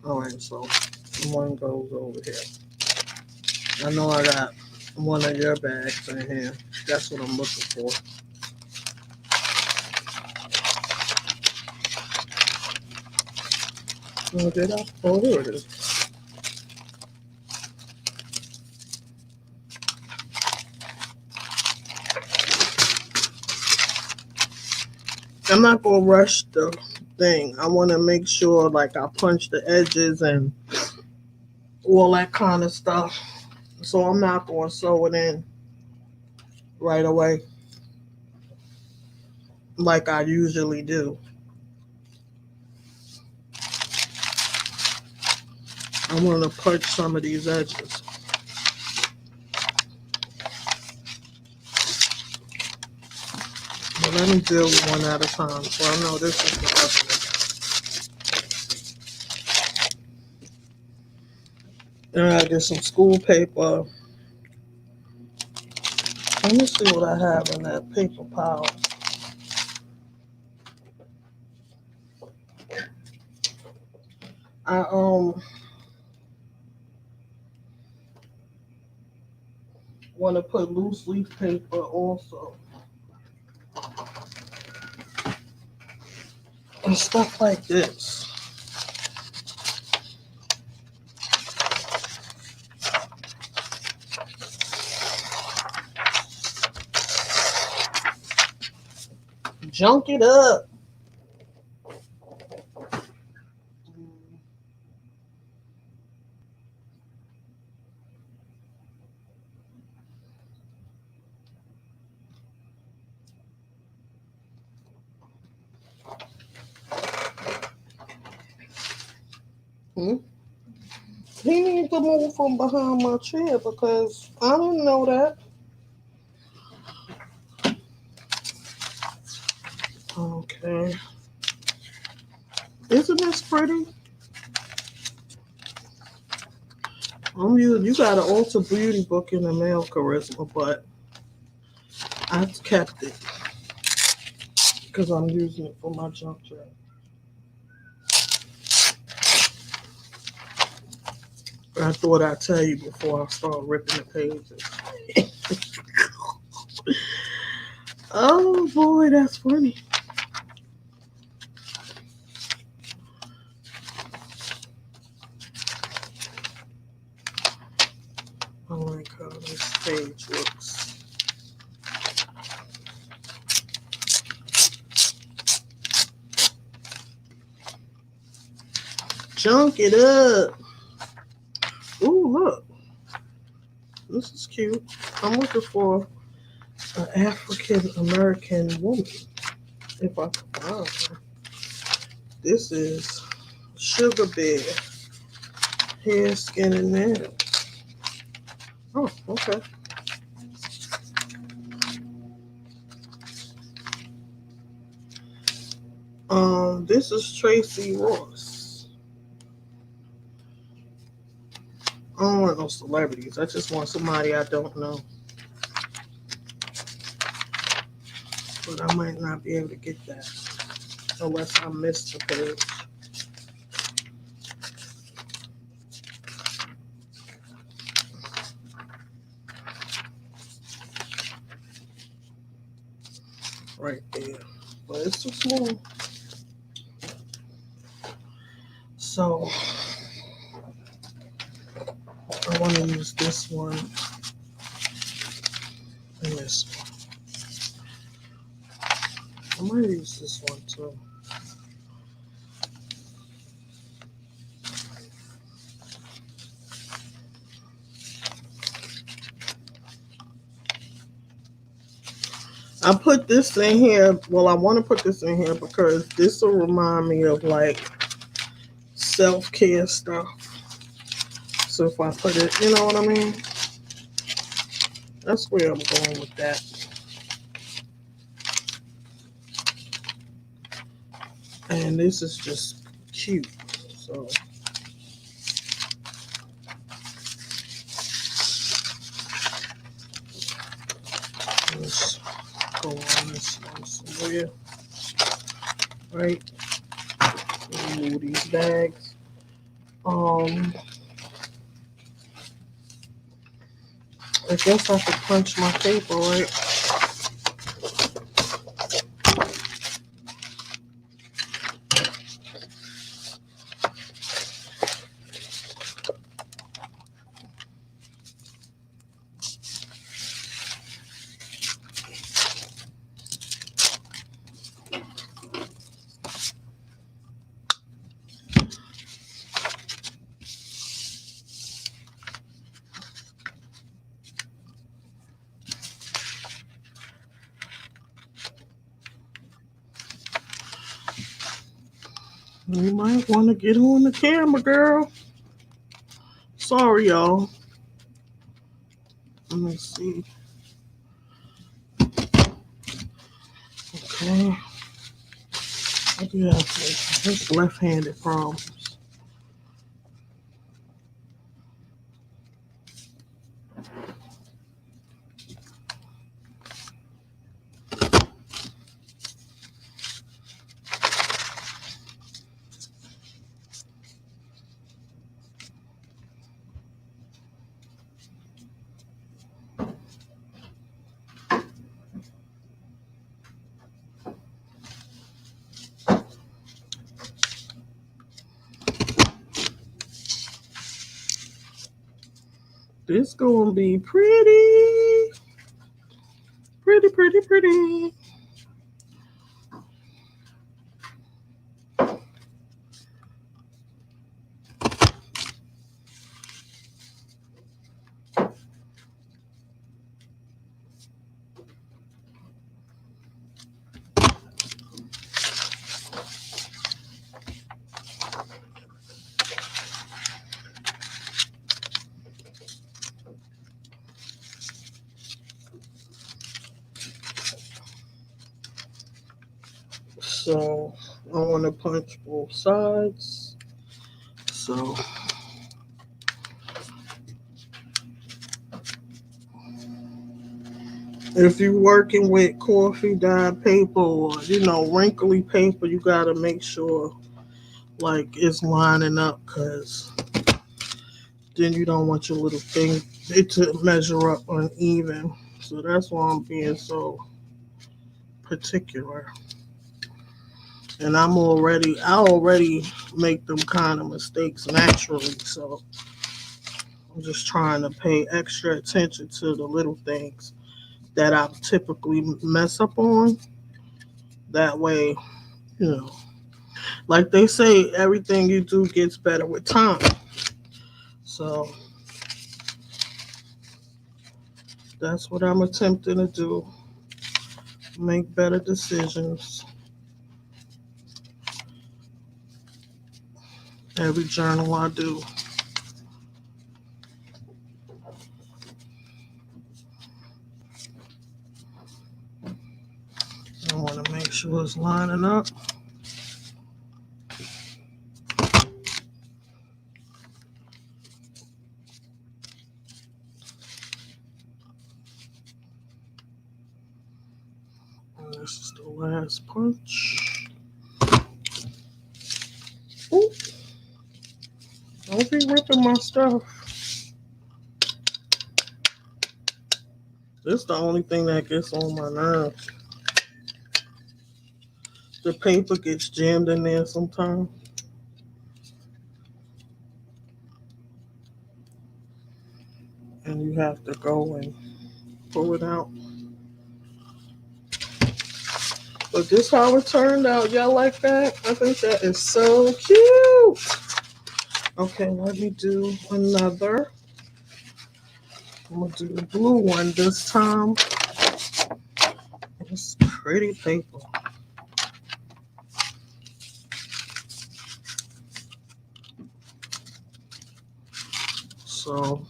All right, so one goes over here. I know I got one of your bags in here. That's what I'm looking for. Oh, did I? Oh, here it is. I'm not gonna rush the thing. I want to make sure, like, I punch the edges and all that kind of stuff. So I'm not gonna sew it in right away like I usually do. I want to punch some of these edges. But let me deal with one at a time. So I know this is the other one. Then I get some school paper. Let me see what I have in that paper pile. I want to put loose leaf paper also. And stuff like this. Junk it up. He needs to move from behind my chair because I didn't know that. Okay. Isn't this pretty? You got an Ulta Beauty book in the mail, Charisma, but I kept it because I'm using it for my junk drawer. I thought I'd tell you before I start ripping the pages. Oh boy, that's funny. I like how this page looks. Junk it up. Ooh, look. This is cute. I'm looking for an African American woman. If I can find her. This is Sugar Bear. Hair, skin, and nails. Oh, okay. This is Tracy Ross. I don't want no celebrities. I just want somebody I don't know. But I might not be able to get that unless I miss the page. Right there. But it's too small. So I want to use this one and this one. I might use this one too. I put this in here. Well, I want to put this in here because this will remind me of like self-care stuff. So if I put it, you know what I mean? That's where I'm going with that. And this is just cute. So let's go on this one somewhere. Right? Remove these bags. I guess I could punch my paper, right? You might want to get on the camera, girl. Sorry, y'all. Let me see. Okay. I do have this left-handed problems. This gonna be pretty. Pretty, pretty, pretty. So I want to punch both sides. So if you're working with coffee dyed paper or wrinkly paper, you gotta make sure like it's lining up, because then you don't want your little thing it to measure up uneven. So that's why I'm being so particular. And I already make them kind of mistakes naturally. So I'm just trying to pay extra attention to the little things that I typically mess up on. That way, you know, like they say, everything you do gets better with time. So, I'm just trying to pay extra attention to the little things that I typically mess up on. That way, you know, like they say, everything you do gets better with time. So, I'm just trying to pay extra attention to the little things that I typically mess up on. That way, you know, like they say, everything you do gets better with time. So That's what I'm attempting to do. Make better decisions. Every journal I do. I want to make sure it's lining up. And this is the last punch. Ooh. Don't be ripping my stuff. This is the only thing that gets on my nerves. The paper gets jammed in there sometimes. And you have to go and pull it out. But this how it turned out. Y'all like that? I think that is so cute. Okay, let me do another. I'm going to do the blue one this time. It's pretty paper. So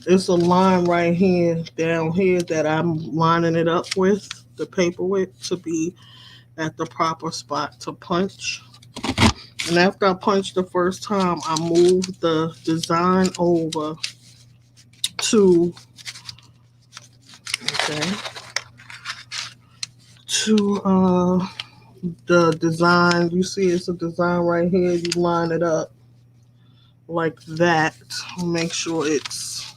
it's a line right here, down here, that I'm lining it up with, the paper with, to be at the proper spot to punch. And after I punch the first time, I move the design over to, okay, to the design. You see it's a design right here. You line it up like that. Make sure it's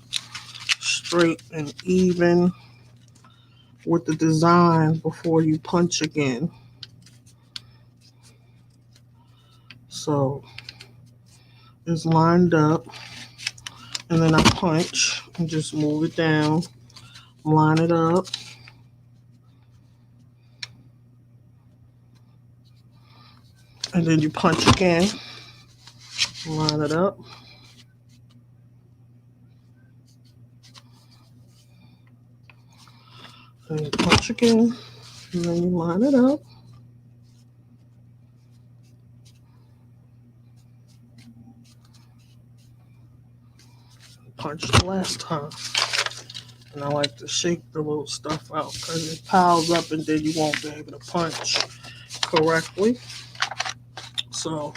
straight and even with the design before you punch again. So it's lined up, and then I punch and just move it down, line it up, and then you punch again, line it up, and you punch again, and then you line it up. Punch the last time. And I like to shake the little stuff out because it piles up and then you won't be able to punch correctly. So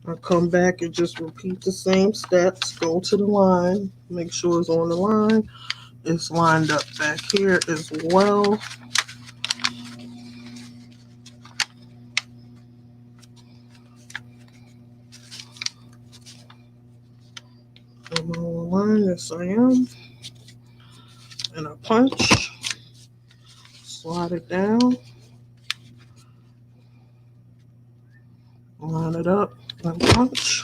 I come back and just repeat the same steps. Go to the line, make sure it's on the line. It's lined up back here as well. I'm on the line, yes I am. And I punch, slide it down, line it up, and punch,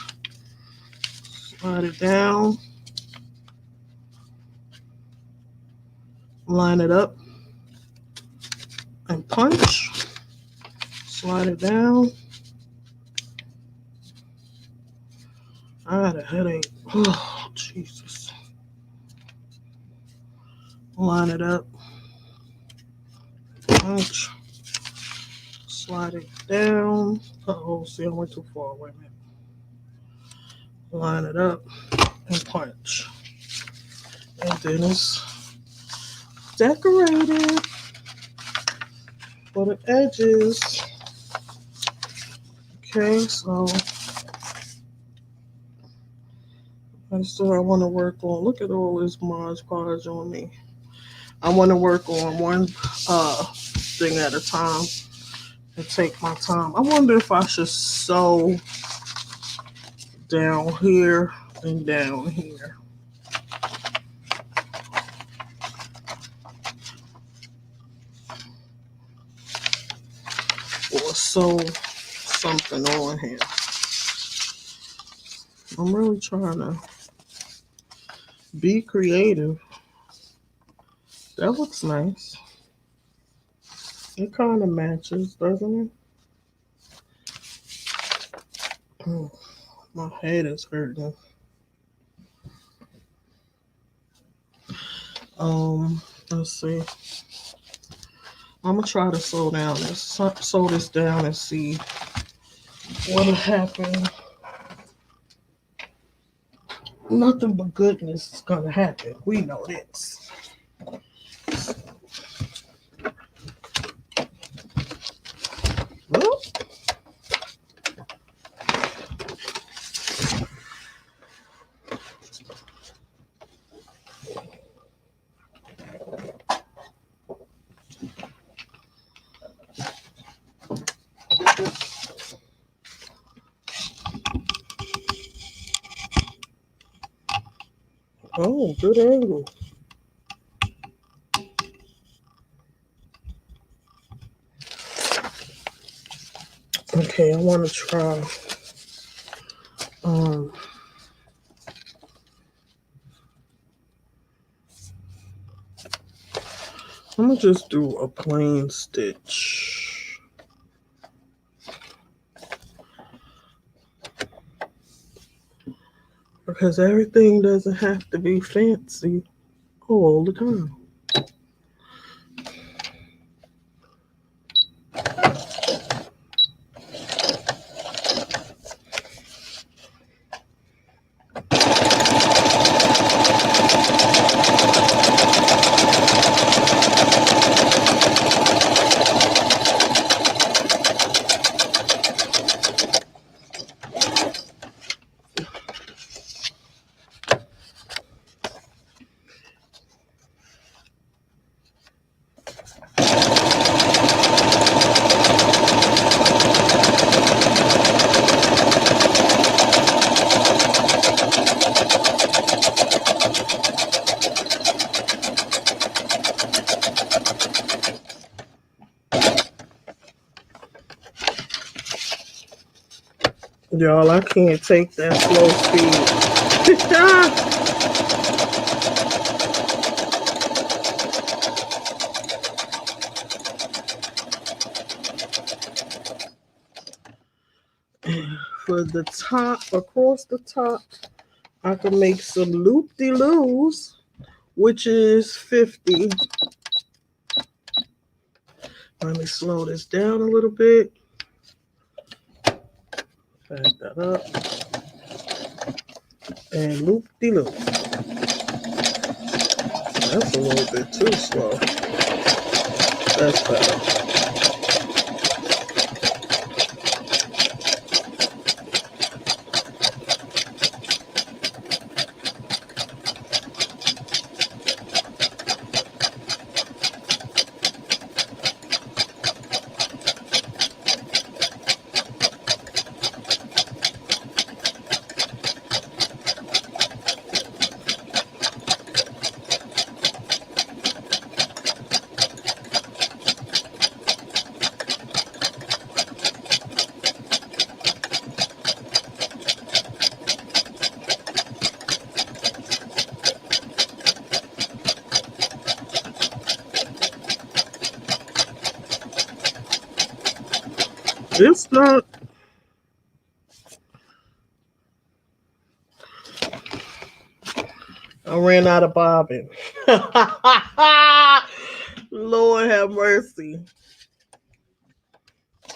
slide it down, line it up, and punch, slide it down. I had a headache. Oh, Jesus. Line it up, punch, slide it down. Uh-oh, see, I went too far. Wait a minute. Line it up and punch. And then it's decorated for the edges. Okay, so I want to work on, look at all this Mod Podge on me. I want to work on one thing at a time and take my time. I wonder if I should sew down here and down here. Or sew something on here. I'm really trying to be creative. That looks nice. It kind of matches, doesn't it? My head is hurting. Let's see. I'm gonna try to slow this down and see what'll happen. Nothing but goodness is gonna happen. We know this. Whoop. Oh, good angle. Okay, I want to try. Um, I'm gonna just do a plain stitch because everything doesn't have to be fancy all the time. Y'all, I can't take that slow speed. For the top, across the top, I can make some loop-de-loos, which is 50. Let me slow this down a little bit. Back that up. And loop-de-loop. That's a little bit too slow. That's better. It's not. I ran out of bobbin. Lord have mercy.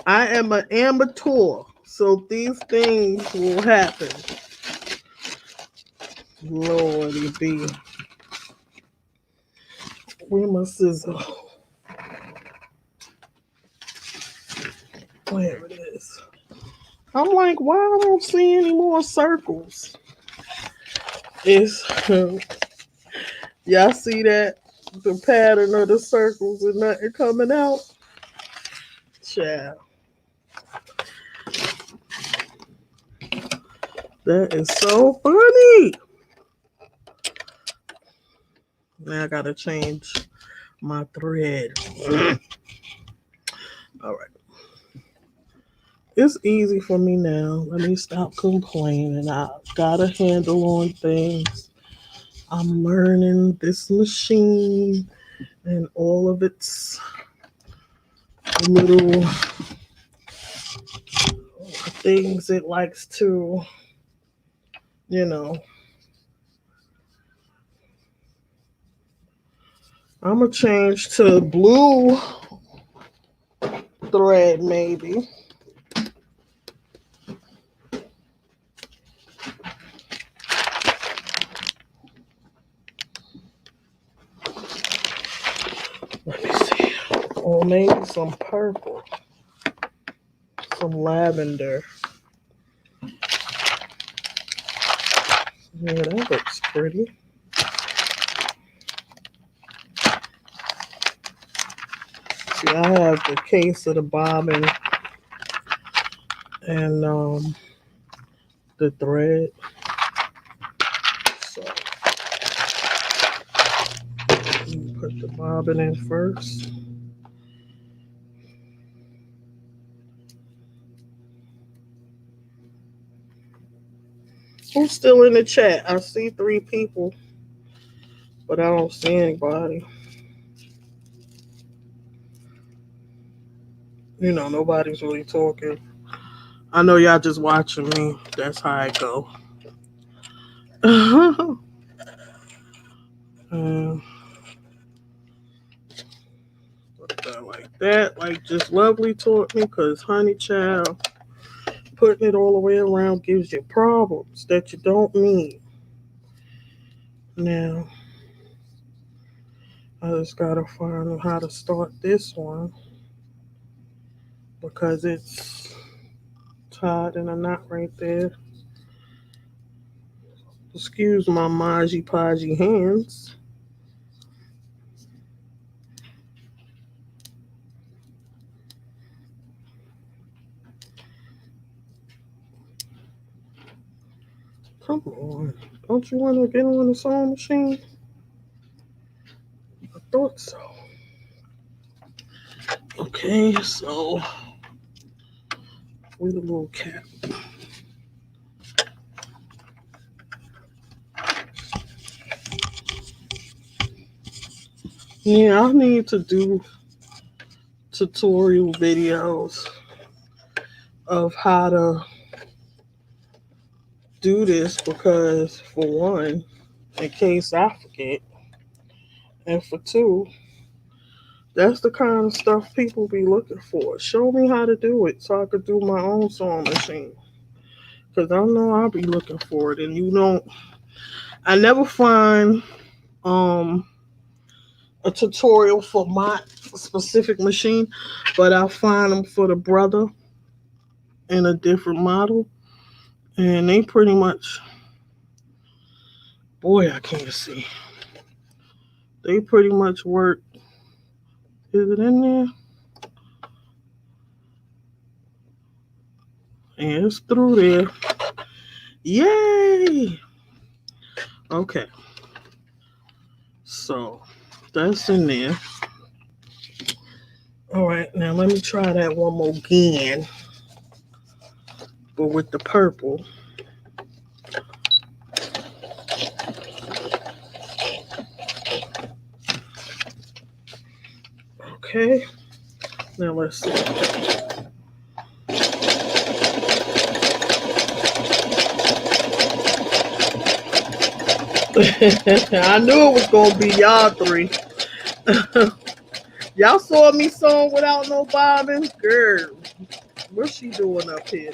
I am an amateur, so these things will happen. Lordy be. Where my scissors? Where it is. I'm like, why I don't see any more circles? It's y'all see that? The pattern of the circles and nothing coming out. Child. That is so funny. Now I gotta change my thread. All right. It's easy for me now. Let me stop complaining. I got a handle on things. I'm learning this machine and all of its little things it likes to You know, I'm gonna change to blue thread maybe. Let me see. Or maybe some purple, some lavender. Yeah, that looks pretty. See, I have the case of the bobbin and the thread. So let me put the bobbin in first. Who's still in the chat? I see 3 people, but I don't see anybody. You know, nobody's really talking. I know y'all just watching me. That's how I go. And put that like that. Like just lovely taught me, because honey child, putting it all the way around gives you problems that you don't need. Now, I just gotta find how to start this one because it's tied in a knot right there. Excuse my Maji Podgy hands. Come on. Don't you want to get on the sewing machine? I thought so. Okay, so with a little cap. Yeah, I need to do tutorial videos of how to do this because, for one, in case I forget, and for two, that's the kind of stuff people be looking for. Show me how to do it so I could do my own sewing machine. Because I know I'll be looking for it, and you don't. I never find um a tutorial for my specific machine, but I'll find them for the brother in a different model, and they pretty much, boy, I can't see. They pretty much work. Is it in there? And it's through there. Yay! Okay, so that's in there. All right, now let me try that one more again, but with the purple. Okay, now let's see. I knew it was gonna be y'all 3. Y'all saw me sewing without no bobbin? Girl, what's she doing up here?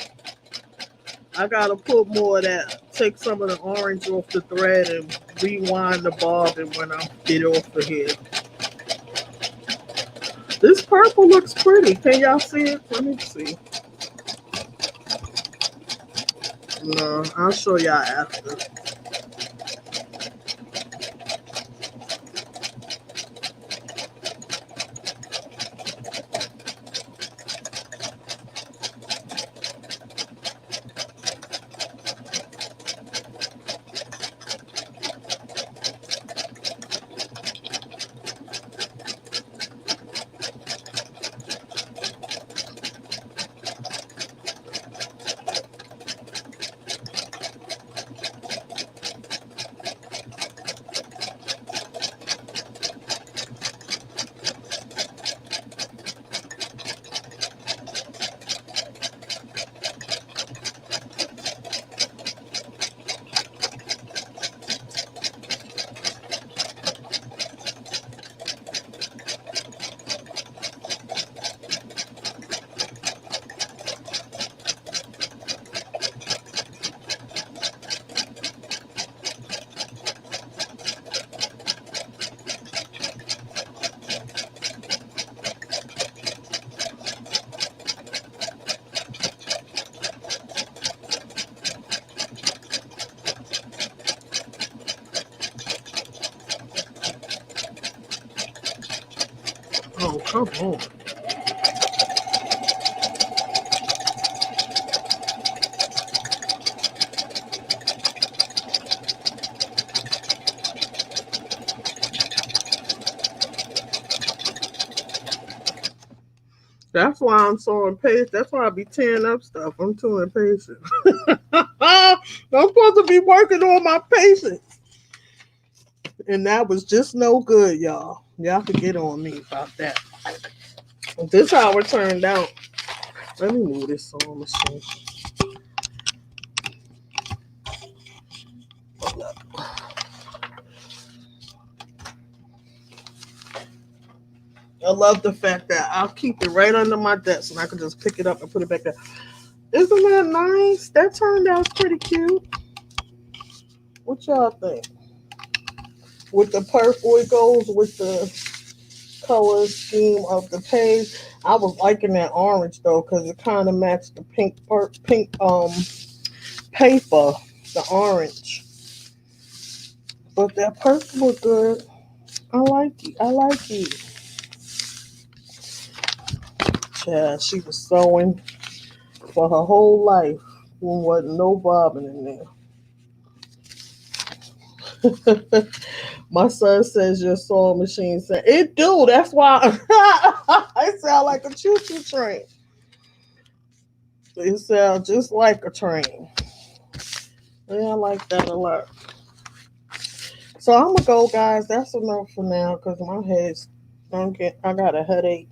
I gotta put more of that. Take some of the orange off the thread and rewind the bobbin when I get off of here. This purple looks pretty. Can y'all see it? Let me see. No, I'll show y'all after. Come on. That's why I'm so impatient. That's why I be tearing up stuff. I'm too impatient. I'm supposed to be working on my patience. And that was just no good, y'all. Y'all could get on me about that. This how it turned out. Let me move this sewing machine. I love the fact that I'll keep it right under my desk and I can just pick it up and put it back there. Isn't that nice? That turned out pretty cute. What y'all think? With the purple, it goes with the color scheme of the page. I was liking that orange though because it kind of matched the pink paper, the orange. But that purple was good. I like it. I like it. Yeah, she was sewing for her whole life. There wasn't no bobbing in there. My son says your sewing machine said it do. That's why I sound like a choo choo train. It sounds just like a train. Yeah, I like that a lot. So I'm gonna go, guys. That's enough for now because my head's I got a headache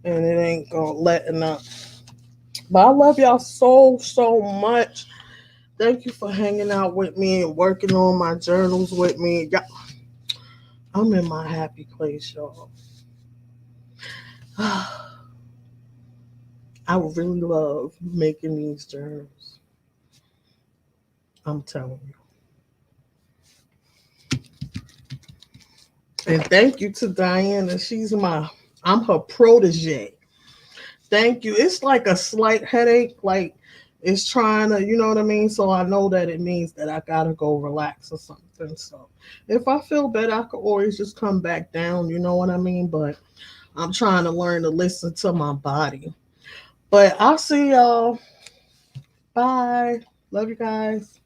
and it ain't gonna letting up. But I love y'all so much. Thank you for hanging out with me and working on my journals with me. I'm in my happy place, y'all. I really love making these journals. I'm telling you. And thank you to Diana. I'm her protege. Thank you. It's like a slight headache, like it's trying to, you know what I mean? So I know that it means that I gotta go relax or something. So if I feel better, I could always just come back down, you know what I mean? But I'm trying to learn to listen to my body. But I'll see y'all. Bye. Love you guys.